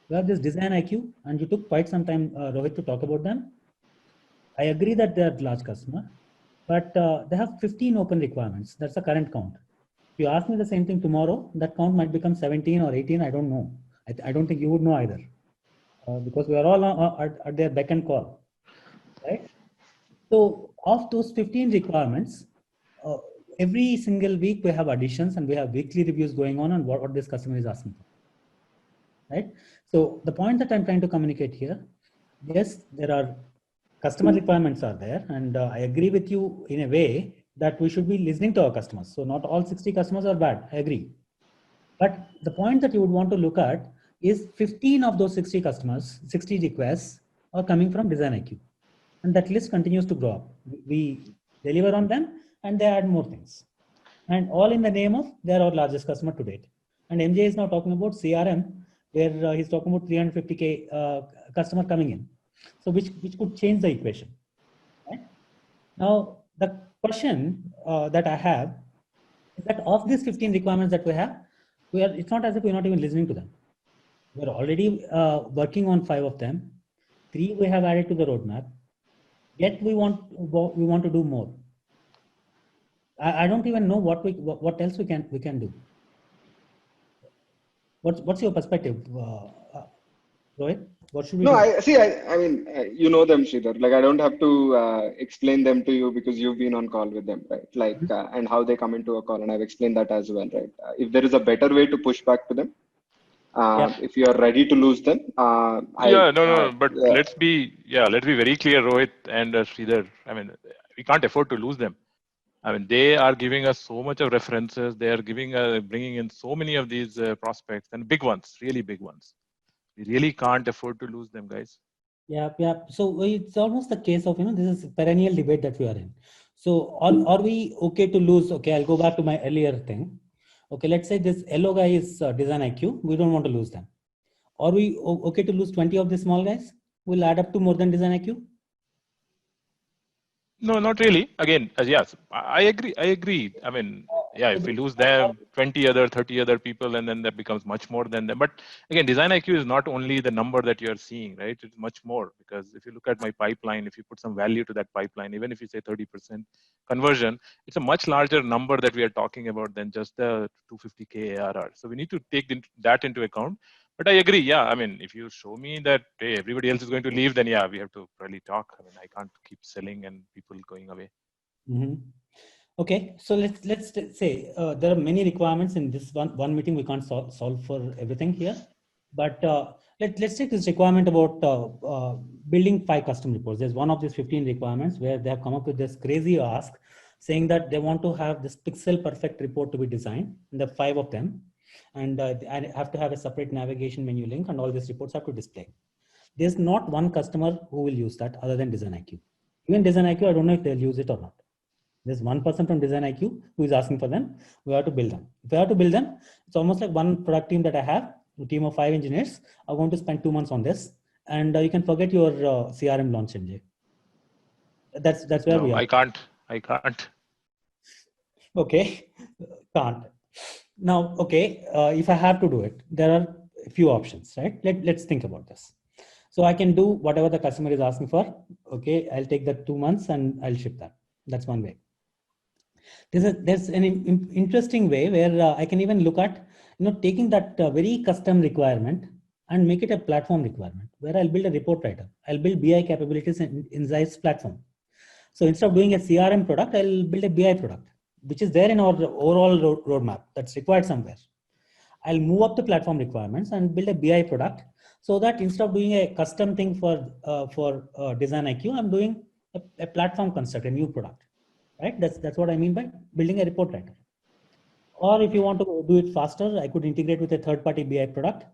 we have this Design IQ, and you took quite some time, Rohit, to talk about them. I agree that they are large customer, but they have 15 open requirements. That's the current count. If you ask me the same thing tomorrow, that count might become 17 or 18. I don't know. I don't think you would know either, because we are all at their beck and call, right? So of those 15 requirements, every single week we have additions and we have weekly reviews going on what this customer is asking for, right? So the point that I'm trying to communicate here, yes, there are customer requirements are there, and I agree with you in a way that we should be listening to our customers. So not all 60 customers are bad, I agree. But the point that you would want to look at is 15 of those 60 customers, 60 requests are coming from Design IQ. And that list continues to grow up. We deliver on them and they add more things. And all in the name of they're our largest customer to date. And MJ is now talking about CRM, where he's talking about 350K customer coming in. So which could change the equation. Right? Now, the question that I have is that of these 15 requirements that we have, it's not as if we're not even listening to them. We're already working on 5 of them. 3 we have added to the roadmap. Yet we want to do more. I don't even know what else we can do. What's your perspective, Rohit? What should we No, do? I mean, you know them, Sridhar. Like, I don't have to explain them to you because you've been on call with them, right? Like, and how they come into a call, and I've explained that as well, right? If there is a better way to push back to them, Yeah. if you are ready to lose them, Yeah, no, but let's be very clear, Rohit and Sridhar. I mean, we can't afford to lose them. I mean, they are giving us so much of references. They are bringing in so many of these prospects and big ones, really big ones. We really can't afford to lose them, guys. Yeah. So it's almost the case of, this is a perennial debate that we are in. So are we okay to lose? Okay, I'll go back to my earlier thing. Okay, let's say this yellow guy is Design IQ. We don't want to lose them. Are we okay to lose 20 of the small guys? Will add up to more than Design IQ? No, not really. Again, yes, I agree. I mean, yeah, if we lose them, 20 other, 30 other people, and then that becomes much more than them. But again, Design IQ is not only the number that you're seeing, right? It's much more, because if you look at my pipeline, if you put some value to that pipeline, even if you say 30% conversion, it's a much larger number that we are talking about than just the 250K ARR. So we need to take that into account. But I agree. Yeah, I mean, if you show me that, hey, everybody else is going to leave, then yeah, we have to probably talk. I mean, I can't keep selling and people going away. Mm-hmm. Okay, so let's say there are many requirements in this one meeting. We can't solve for everything here, but let's take this requirement about building 5 custom reports. There's one of these 15 requirements where they have come up with this crazy ask, saying that they want to have this pixel perfect report to be designed. And the 5 of them, and I have to have a separate navigation menu link, and all these reports have to display. There's not one customer who will use that other than Design IQ. Even Design IQ, I don't know if they'll use it or not. There's one person from Design IQ who is asking for them. We have to build them. If we have to build them, it's almost like one product team that I have, a team of 5 engineers are going to spend 2 months on this. And you can forget your CRM launch, MJ. That's where we are. I can't. Okay, can't. Now, okay, if I have to do it, there are a few options, right? Let's think about this. So I can do whatever the customer is asking for. Okay, I'll take that 2 months and I'll ship that. That's one way. There's an interesting way where I can even look at, taking that very custom requirement and make it a platform requirement where I'll build a report writer. I'll build BI capabilities in Zeiss platform. So instead of doing a CRM product, I'll build a BI product, which is there in our overall roadmap that's required somewhere. I'll move up the platform requirements and build a BI product, so that instead of doing a custom thing for Design IQ, I'm doing a platform construct, a new product. Right? That's what I mean by building a report writer. Or if you want to do it faster, I could integrate with a third-party BI product,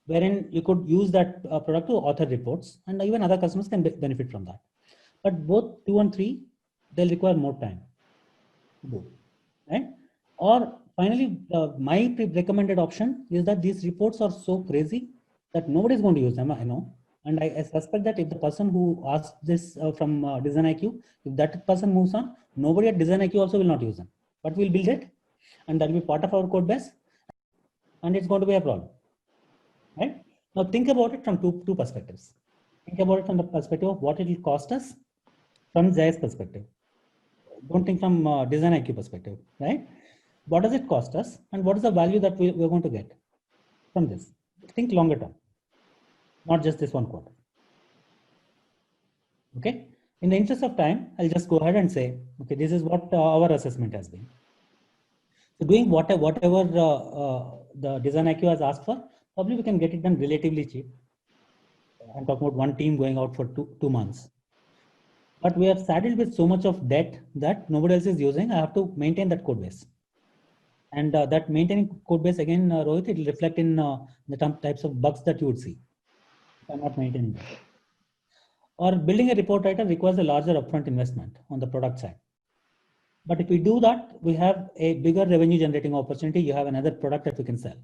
wherein you could use that product to author reports, and even other customers can benefit from that. But both 2 and 3, they'll require more time. Right? Or finally, my recommended option is that these reports are so crazy that nobody's going to use them. I know. And I suspect that if the person who asked this from Design IQ, if that person moves on, nobody at Design IQ also will not use them. But we'll build it, and that will be part of our code base, and it's going to be a problem. Right? Now think about it from two perspectives. Think about it from the perspective of what it will cost us from Zeiss perspective. Don't think from Design IQ perspective, right? What does it cost us, and what is the value that we're going to get from this? Think longer term, not just this one quarter. Okay. In the interest of time, I'll just go ahead and say, okay, this is what our assessment has been. So doing whatever the Design IQ has asked for, probably we can get it done relatively cheap. I'm talking about one team going out for two months. But we are saddled with so much of debt that nobody else is using. I have to maintain that code base. And that maintaining code base, again, Rohit, it will reflect in the types of bugs that you would see if I'm not maintaining that. Or building a report writer requires a larger upfront investment on the product side. But if we do that, we have a bigger revenue generating opportunity. You have another product that we can sell.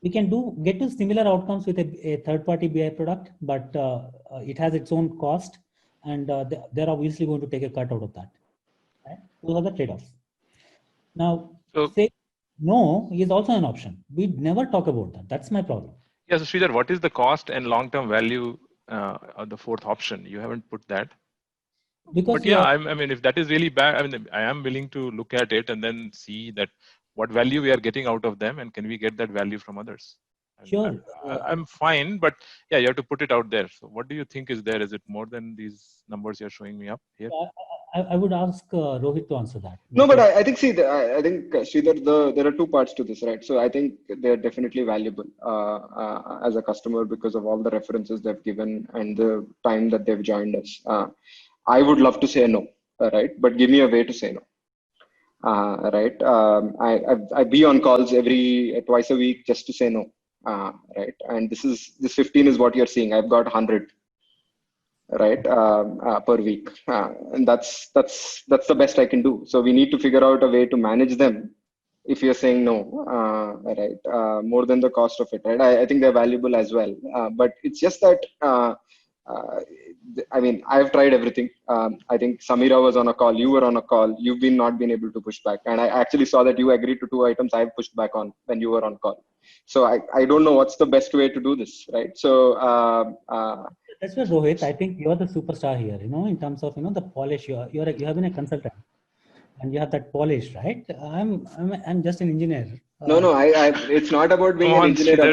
We can get to similar outcomes with a third-party BI product, but it has its own cost, and they're obviously going to take a cut out of that. Right? Those are the trade-offs. Now, say no is also an option. We never talk about that. That's my problem. Yeah, so Sridhar, what is the cost and long-term value of the fourth option? You haven't put that. Because But yeah, I mean, if that is really bad, I mean, I am willing to look at it and then see that what value we are getting out of them, and can we get that value from others? sure. I'm fine, but yeah, you have to put it out there. So, what do you think is there? Is it more than these numbers you're showing me up here? I would ask Rohit to answer that. No, but I think, see, I think, Sridhar, there are two parts to this, right? So I think they're definitely valuable as a customer because of all the references they've given and the time that they've joined us. I would love to say no, right? But give me a way to say no. Right. I be on calls twice a week just to say no. Right. And this 15 is what you're seeing. I've got 100. Right. Per week. And that's the best I can do. So we need to figure out a way to manage them. If you're saying no, right, more than the cost of it, right? I think they're valuable as well. But it's just that, I mean, I've tried everything. I think Samira was on a call. You were on a call. You've not been able to push back. And I actually saw that you agreed to 2 items I've pushed back on when you were on call. So I don't know what's the best way to do this, right? So that's where, Rohit, I think you're the superstar here, you know, in terms of, you know, the polish. You have been a consultant and you have that polish, right? I'm just an engineer. No, it's not about being an engineer,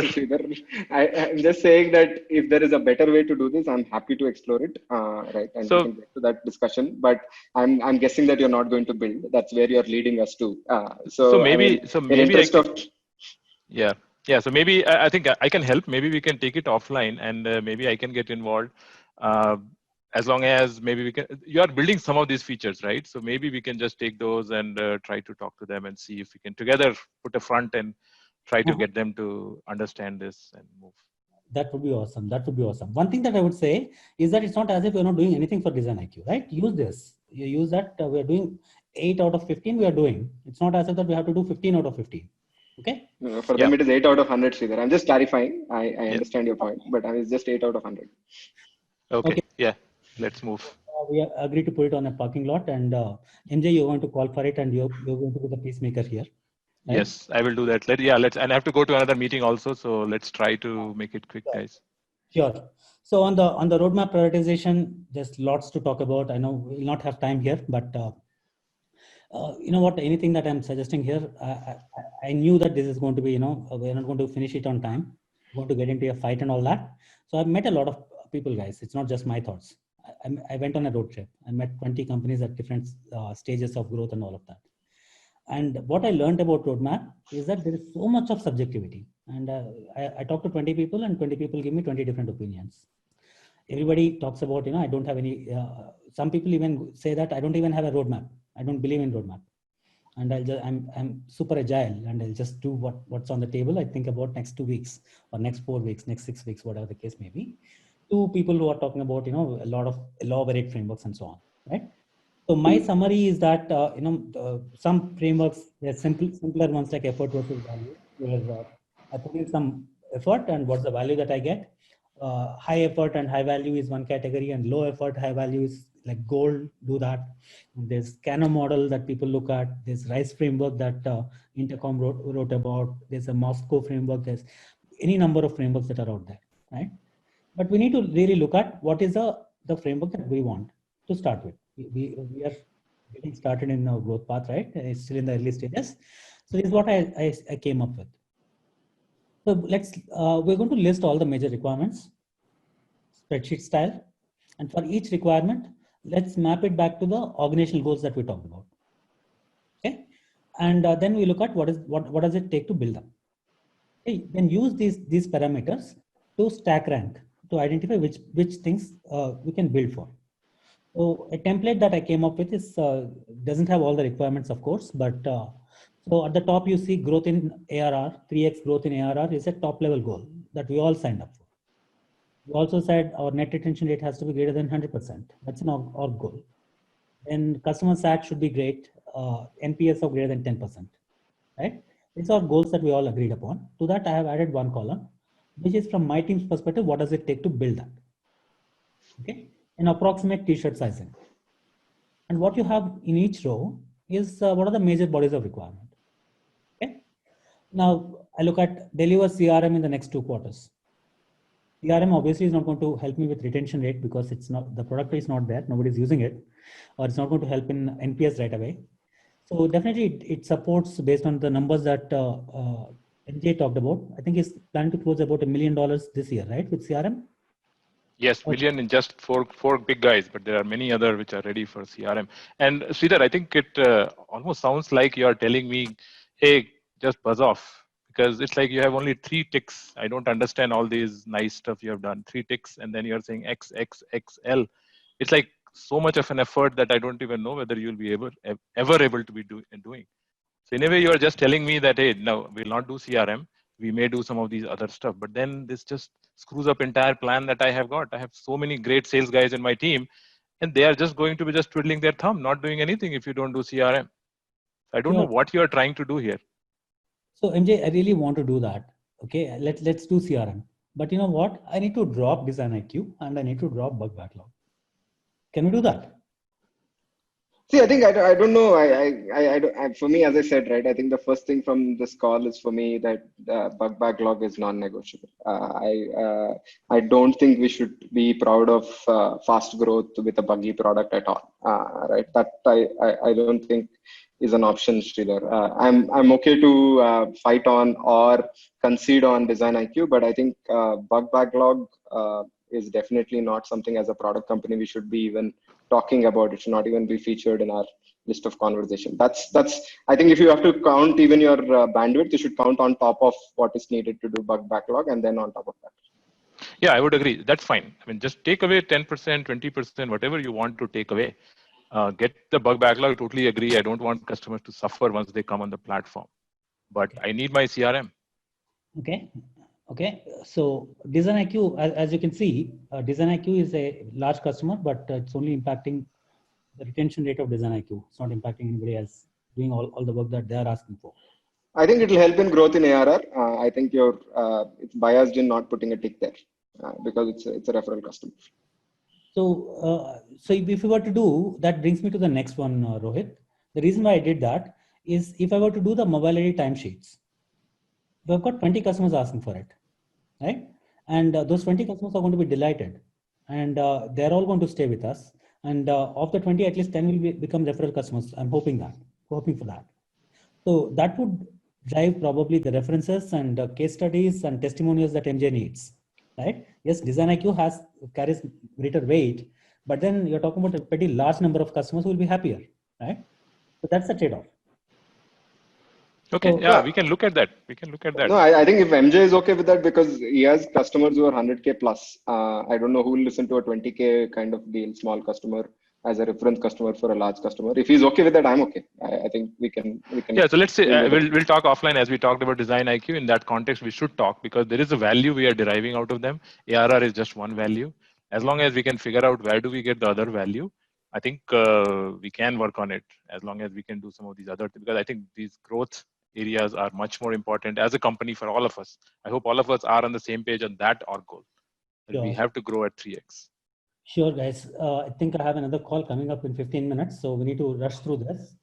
I'm just saying that if there is a better way to do this, I'm happy to explore it, right? And we can get to that discussion. But I'm guessing that you're not going to build. That's where you're leading us to. So maybe, yeah. So maybe I think I can help. Maybe we can take it offline, and maybe I can get involved. As long as maybe you are building some of these features, right? So maybe we can just take those and try to talk to them and see if we can together put a front and try to get them to understand this and move. That would be awesome. That would be awesome. One thing that I would say is that it's not as if we're not doing anything for Design IQ, right? Use this. You use that. We're doing 8 out of 15 we are doing. It's not as if that we have to do 15 out of 15. Okay. For them, it is 8 out of 100, Sridhar. I'm just clarifying. I understand your point, but it's just 8 out of 100. Okay. Yeah. Let's move. We agree to put it on a parking lot, and MJ, you're going to call for it, and you're going to be the peacemaker here. Right? Yes, I will do that. Let's. And I have to go to another meeting also, so let's try to make it quick, guys. Sure. So on the roadmap prioritization, there's lots to talk about. I know we'll not have time here, but you know what? Anything that I'm suggesting here, I knew that this is going to be, you know, we're not going to finish it on time. We're going to get into a fight and all that. So I've met a lot of people, guys. It's not just my thoughts. I went on a road trip. I met 20 companies at different stages of growth and all of that. And what I learned about roadmap is that there is so much of subjectivity. And I talked to 20 people, and 20 people give me 20 different opinions. Everybody talks about, you know, I don't have any, some people even say that I don't even have a roadmap. I don't believe in roadmap. And I'm super agile, and I'll just do what's on the table. I think about next 2 weeks or next 4 weeks, next 6 weeks, whatever the case may be. To people who are talking about, you know, a lot of elaborate frameworks and so on, right? So my summary is that, you know, some frameworks, they're simpler ones like effort versus value, where I put in some effort and what's the value that I get. High effort and high value is one category, and low effort, high value is like gold, do that. There's Kano model that people look at. There's RISE framework that Intercom wrote about. There's a Moscow framework. There's any number of frameworks that are out there, right? But we need to really look at what is the framework that we want to start with. We are getting started in our growth path, right? It's still in the early stages. So this is what I came up with. So we're going to list all the major requirements, spreadsheet style. And for each requirement, let's map it back to the organizational goals that we talked about. Okay. And then we look at what does it take to build them. Okay. Then use these parameters to stack rank, to identify which things we can build for. So a template that I came up with is doesn't have all the requirements, of course, but so at the top you see growth in ARR, 3x growth in ARR is a top level goal that we all signed up for. We also said our net retention rate has to be greater than 100%. That's an org goal. And customer sat should be great, NPS of greater than 10%, right? These are goals that we all agreed upon. To that, I have added one column, which is from my team's perspective, what does it take to build that? Okay, an approximate t-shirt sizing. And what you have in each row is what are the major bodies of requirement. Okay, now I look at deliver CRM in the next 2 quarters. CRM obviously is not going to help me with retention rate because it's not, the product is not there, nobody's using it, or it's not going to help in NPS right away. So definitely it supports based on the numbers that MJ talked about. I think he's planning to close about $1 million this year, right, with CRM? Yes, million in just four big guys, but there are many other which are ready for CRM. And Sridhar, I think it almost sounds like you are telling me, hey, just buzz off, because it's like you have only 3 ticks. I don't understand all these nice stuff you have done. 3 ticks, and then you're saying XXXL. It's like so much of an effort that I don't even know whether you'll be ever able to be doing. So in a way, you are just telling me that, hey, no, we'll not do CRM. We may do some of these other stuff, but then this just screws up entire plan that I have got. I have so many great sales guys in my team, and they are just going to be just twiddling their thumb, not doing anything if you don't do CRM. I don't know what you are trying to do here. So MJ, I really want to do that. Okay, let's do CRM. But you know what? I need to drop Design IQ and I need to drop Bug Backlog. Can we do that? See, I think I don't know. For me, as I said, right, I think the first thing from this call is for me that bug backlog is non-negotiable. I don't think we should be proud of fast growth with a buggy product at all. Right, that I don't think is an option, Sridhar. I'm okay to fight on or concede on Design IQ, but I think bug backlog is definitely not something as a product company we should be even talking about. It should not even be featured in our list of conversation. That's I think if you have to count even your bandwidth, you should count on top of what is needed to do bug backlog and then on top of that. Yeah, I would agree. That's fine. I mean, just take away 10%, 20%, whatever you want to take away. Get the bug backlog. Totally agree. I don't want customers to suffer once they come on the platform, but I need my CRM. Okay. So Design IQ, as you can see, Design IQ is a large customer, but it's only impacting the retention rate of Design IQ. It's not impacting anybody else doing all the work that they are asking for. I think it will help in growth in ARR. I think it's biased in not putting a tick there because it's a referral customer. So, if we were to do, that brings me to the next one, Rohit. The reason why I did that is if I were to do the mobility timesheets, we've got 20 customers asking for it, right? And those 20 customers are going to be delighted, and they're all going to stay with us. And of the 20, at least 10 will become referral customers. I'm hoping for that. So that would drive probably the references and case studies and testimonials that MJ needs, right? Yes, Design IQ carries greater weight, but then you're talking about a pretty large number of customers who will be happier, right? So that's the trade-off. Okay, so, yeah, we can look at that. No, I think if MJ is okay with that because he has customers who are 100K plus. I don't know who will listen to a 20K kind of deal, small customer as a reference customer for a large customer. If he's okay with that, I'm okay. I think we can. Yeah, so let's say we'll talk offline as we talked about Design IQ. In that context, we should talk because there is a value we are deriving out of them. ARR is just one value. As long as we can figure out where do we get the other value, I think we can work on it. As long as we can do some of these other things, because I think these growth areas are much more important as a company for all of us. I hope all of us are on the same page on that our goal. Sure. We have to grow at 3x. Sure, guys. I think I have another call coming up in 15 minutes, so we need to rush through this.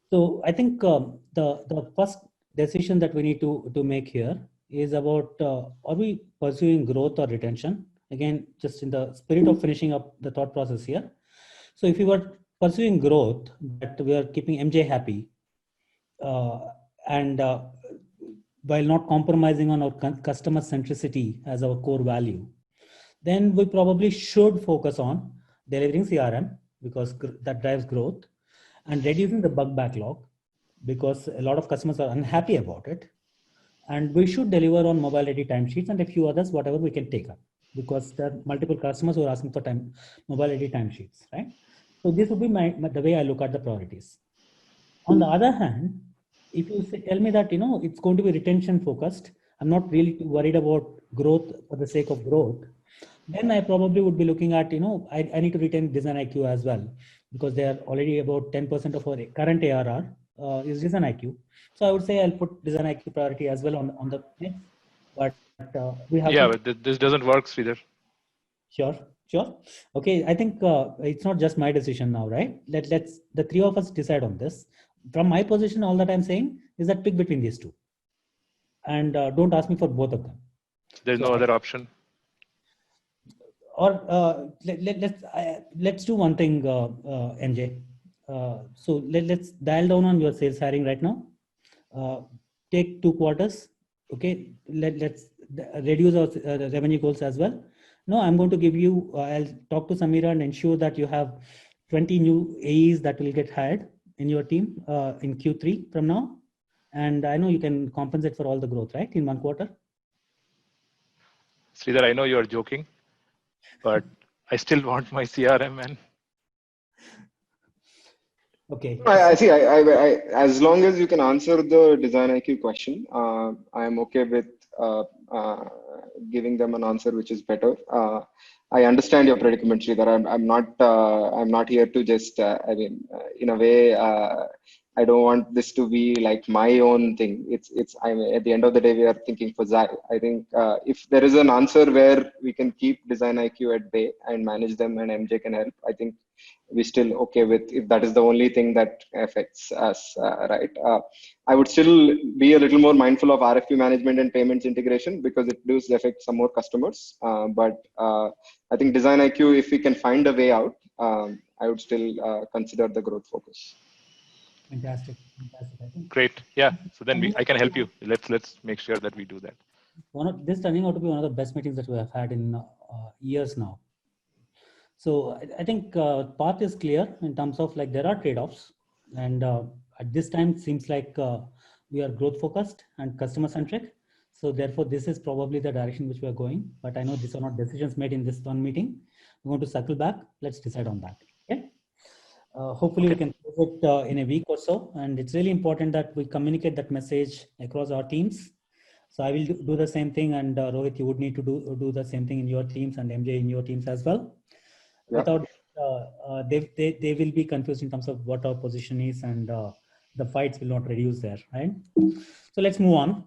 So I think the first decision that we need to make here is about are we pursuing growth or retention? Again, just in the spirit of finishing up the thought process here. So if we were pursuing growth, that we are keeping MJ happy, and while not compromising on our customer centricity as our core value, then we probably should focus on delivering CRM because that drives growth, and reducing the bug backlog because a lot of customers are unhappy about it. And we should deliver on mobility timesheets and a few others, whatever we can take up, because there are multiple customers who are asking for mobility timesheets, right? So this would be the way I look at the priorities. On the other hand, if you tell me that, it's going to be retention focused, I'm not really too worried about growth for the sake of growth, then I probably would be looking at, I need to retain Design IQ as well, because they are already about 10% of our current ARR is Design IQ. So I would say I'll put Design IQ priority as well on the mix. But we have but this doesn't work, Sridhar. Sure. Okay, I think it's not just my decision now, right? Let's the three of us decide on this. From my position, all that I'm saying is that pick between these two. And don't ask me for both of them. There's So no other option. Or let's do one thing, MJ. So let's dial down on your sales hiring right now. Take 2 quarters. Okay, let's reduce our revenue goals as well. No, I'm going to give you, I'll talk to Samira and ensure that you have 20 new AEs that will get hired in your team in Q3 from now. And I know you can compensate for all the growth, right, in 1 quarter. Sridhar, I know you're joking, but I still want my CRM, man. Okay. I see. As long as you can answer the Design IQ question, I'm okay with giving them an answer which is better. I understand your predicament, Sridhar. I'm not here to just. In a way, I don't want this to be like my own thing. At the end of the day, we are thinking for Zai. I think if there is an answer where we can keep Design IQ at bay and manage them, and MJ can help, I think we're still okay with, if that is the only thing that affects us, right? I would still be a little more mindful of RFP management and payments integration because it does affect some more customers. But I think Design IQ, if we can find a way out, I would still consider the growth focus. Fantastic. Fantastic. I think Great. Yeah. So then I can help you. Let's make sure that we do that. This turning out to be one of the best meetings that we have had in years now. So I think path is clear in terms of like there are trade-offs, and at this time it seems like we are growth focused and customer centric. So therefore this is probably the direction which we are going. But I know these are not decisions made in this one meeting. We want to circle back. Let's decide on that. Okay. Hopefully we can close it in a week or so. And it's really important that we communicate that message across our teams. So I will do the same thing, and Rohit, you would need to do the same thing in your teams, and MJ in your teams as well. Yeah. Without they will be confused in terms of what our position is, and the fights will not reduce there, right? So let's move on.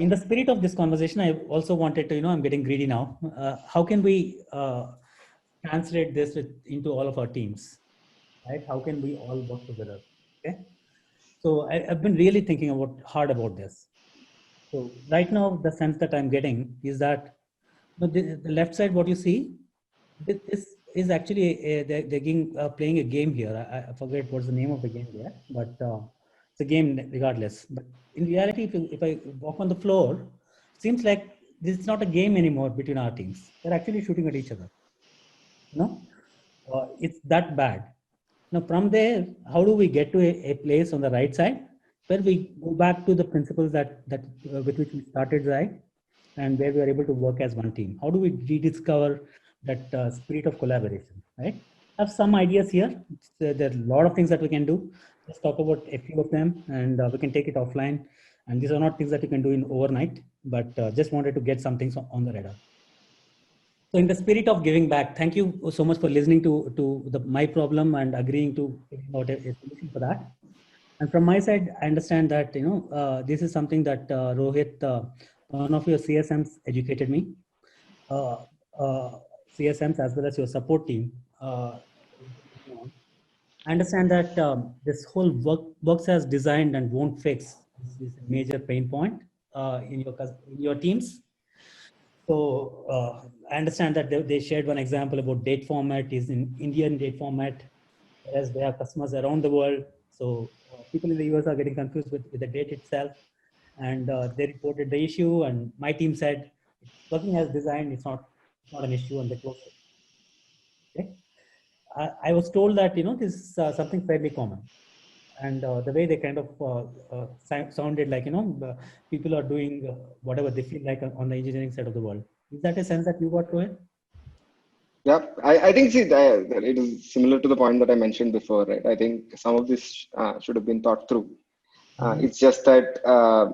In the spirit of this conversation, I also wanted to, I'm getting greedy now. How can we translate this into all of our teams, right? How can we all work together? Okay. So I've been really thinking hard about this. So right now, the sense that I'm getting is that the left side, what you see, this is actually they're playing a game here. I forget what's the name of the game there, but it's a game regardless. But in reality, if I walk on the floor, it seems like this is not a game anymore between our teams. They're actually shooting at each other. It's that bad. Now from there, how do we get to a place on the right side where we go back to the principles that with which we started, right? And where we are able to work as one team? How do we rediscover that spirit of collaboration, right? I have some ideas here. There are a lot of things that we can do. Let's talk about a few of them, and we can take it offline. And these are not things that you can do in overnight, but just wanted to get some things on the radar. So in the spirit of giving back, thank you so much for listening to my problem and agreeing to figure out a solution for that. And from my side, I understand that, this is something that Rohit, one of your CSMs educated me. CSMs as well as your support team. I understand that this whole works as designed and won't fix is a major pain point in your teams. So I understand that they shared one example about date format is in Indian date format, whereas they have customers around the world. So people in the US are getting confused with the date itself, and they reported the issue, and my team said it's working as designed, it's not an issue, and they closed it. Okay. I was told that this is something fairly common, and the way they kind of sounded like people are doing whatever they feel like on the engineering side of the world. Is that a sense that you got to it? Yeah, I think that it is similar to the point that I mentioned before, right? I think some of this should have been thought through. It's just that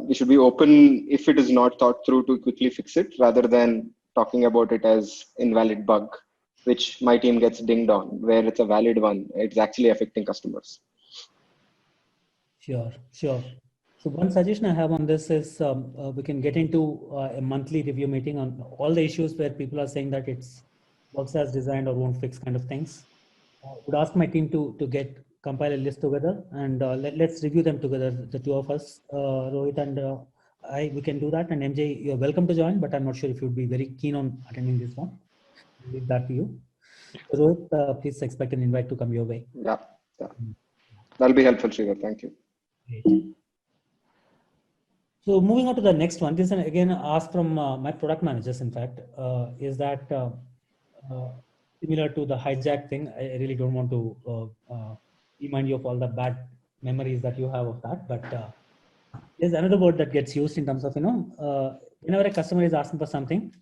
we should be open if it is not thought through to quickly fix it, rather than talking about it as invalid bug, which my team gets dinged on, where it's a valid one. It's actually affecting customers. Sure. So one suggestion I have on this is we can get into a monthly review meeting on all the issues where people are saying that it's works as designed or won't fix kind of things. I would ask my team to compile a list together, and let's review them together, the two of us, Rohit and we can do that. And MJ, you're welcome to join, but I'm not sure if you'd be very keen on attending this one. I'll leave that to you. Rohit, please expect an invite to come your way. Yeah, yeah. That'll be helpful, Sridhar. Thank you. Great. So moving on to the next one, this is again asked from my product managers, in fact, is that similar to the hijack thing. I really don't want to remind you of all the bad memories that you have of that, but there's another word that gets used in terms of, whenever a customer is asking for something,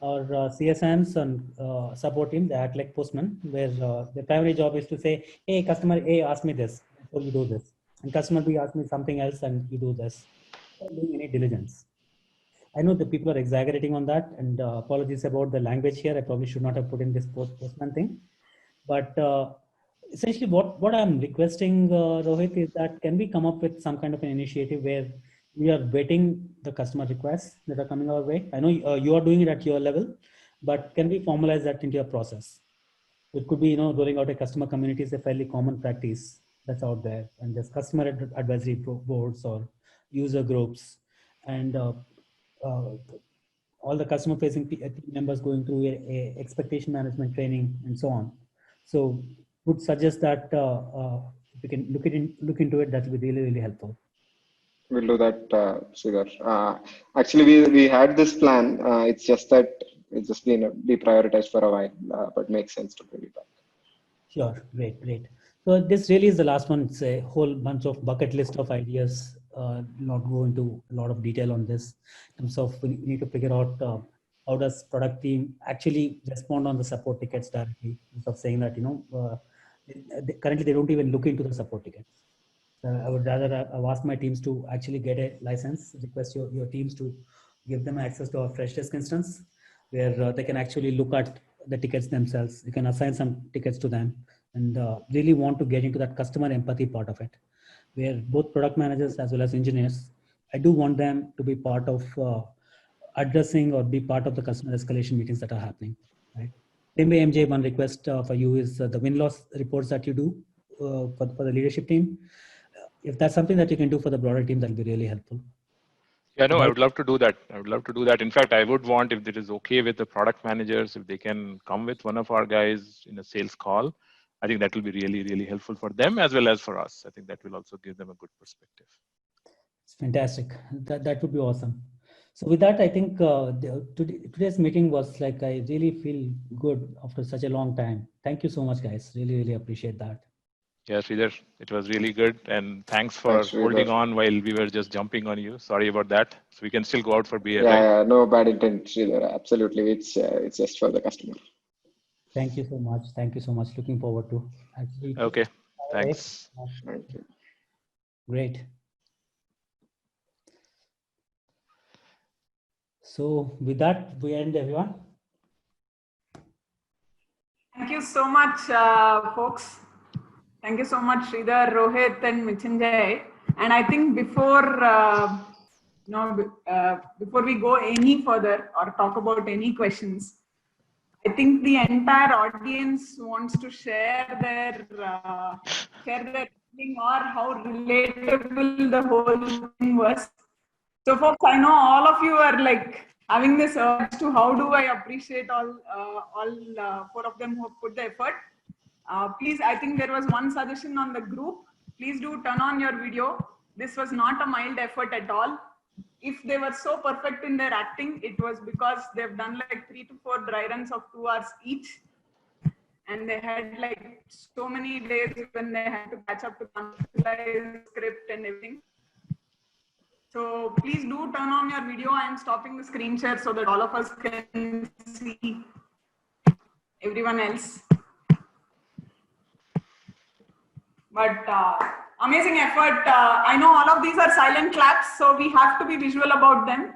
or CSMs and support team, they act like postmen, where the primary job is to say, hey, customer A asked me this, so you do this. And customer B asked me something else and you do this. Not doing any diligence. I know that people are exaggerating on that, and apologies about the language here. I probably should not have put in this postman thing. But essentially what I'm requesting, Rohit, is that can we come up with some kind of an initiative where we are vetting the customer requests that are coming our way? I know you are doing it at your level, but can we formalize that into your process? It could be, rolling out a customer community is a fairly common practice that's out there. And there's customer advisory boards or user groups, and all the customer facing team members going through a expectation management training and so on. So would suggest that if we can look into it, that would be really, really helpful. We'll do that, Sridhar. Actually, we had this plan. It's just that it's just been deprioritized for a while, but makes sense to bring it back. Sure, great. So this really is the last one. It's a whole bunch of bucket list of ideas. Not go into a lot of detail on this in terms of we need to figure out how does product team actually respond on the support tickets directly, instead of saying that currently they don't even look into the support tickets. I would rather I've asked my teams to actually get a license, request your teams to give them access to our Freshdesk instance, where they can actually look at the tickets themselves. You can assign some tickets to them, and really want to get into that customer empathy part of it, where both product managers as well as engineers, I do want them to be part of addressing or be part of the customer escalation meetings that are happening. Right? Same way, MJ, one request for you is the win-loss reports that you do for the leadership team. If that's something that you can do for the broader team, that'll be really helpful. Yeah, no, I would love to do that. I would love to do that. In fact, I would want, if it is okay with the product managers, if they can come with one of our guys in a sales call, I think that will be really, really helpful for them as well as for us. I think that will also give them a good perspective. It's fantastic. That would be awesome. So with that, I think today's meeting was like, I really feel good after such a long time. Thank you so much, guys. Really, really appreciate that. Yeah, Sridhar, it was really good. And thanks for holding on while we were just jumping on you. Sorry about that. So we can still go out for beer, right? Yeah, no bad intent, Sridhar. Absolutely. It's just for the customer. Thank you so much. Thank you so much. Looking forward to actually. Okay. Thanks. Thank you. Great. So with that, we end, everyone. Thank you so much, folks. Thank you so much, Sridhar, Rohit, and Mrityunjay. And I think before we go any further or talk about any questions, I think the entire audience wants to share their feeling or how relatable the whole thing was. So, folks, I know all of you are like having this urge to how do I appreciate all four of them who have put the effort. Please, I think there was one suggestion on the group. Please do turn on your video. This was not a mild effort at all. If they were so perfect in their acting, it was because they've done like 3 to 4 dry runs of 2 hours each. And they had like so many days when they had to catch up to the script and everything. So please do turn on your video. I am stopping the screen share so that all of us can see everyone else. But amazing effort. I know all of these are silent claps, so we have to be visual about them.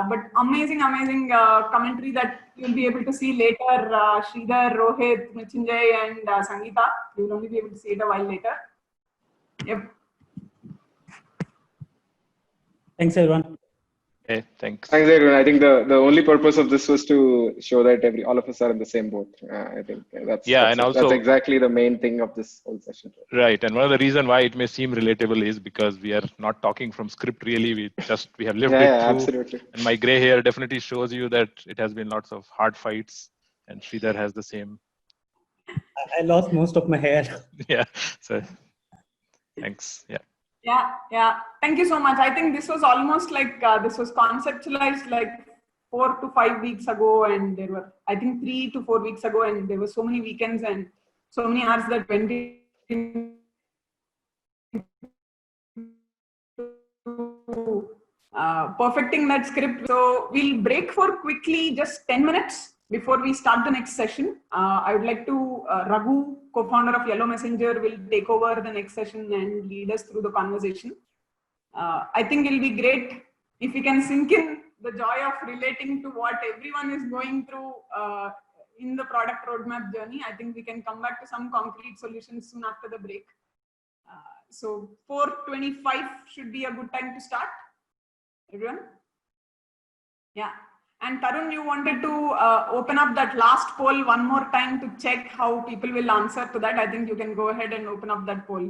But amazing commentary that you'll be able to see later. Sridhar, Rohit, Mrityunjay, and Sangeeta. You'll only be able to see it a while later. Yep. Thanks, everyone. Okay, thanks. Thanks, everyone. I think the only purpose of this was to show that all of us are in the same boat. I think that's exactly the main thing of this whole session. Right, and one of the reason why it may seem relatable is because we are not talking from script really. We have lived it through. Absolutely. And my gray hair definitely shows you that it has been lots of hard fights, and Sridhar has the same. I lost most of my hair. Yeah. So thanks. Yeah. Yeah. Thank you so much. I think this was almost like this was conceptualized like 4 to 5 weeks ago, and there were, I think, 3 to 4 weeks ago, and there were so many weekends and so many hours that went into perfecting that script. So we'll break for quickly just 10 minutes before we start the next session. I would like to, Raghu, co-founder of Yellow Messenger, will take over the next session and lead us through the conversation. I think it'll be great if we can sink in the joy of relating to what everyone is going through in the product roadmap journey. I think we can come back to some concrete solutions soon after the break. So 4:25 should be a good time to start. Everyone? Yeah. And Tarun, you wanted to open up that last poll one more time to check how people will answer to that. I think you can go ahead and open up that poll.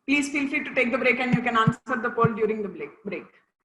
Please feel free to take the break and you can answer the poll during the break.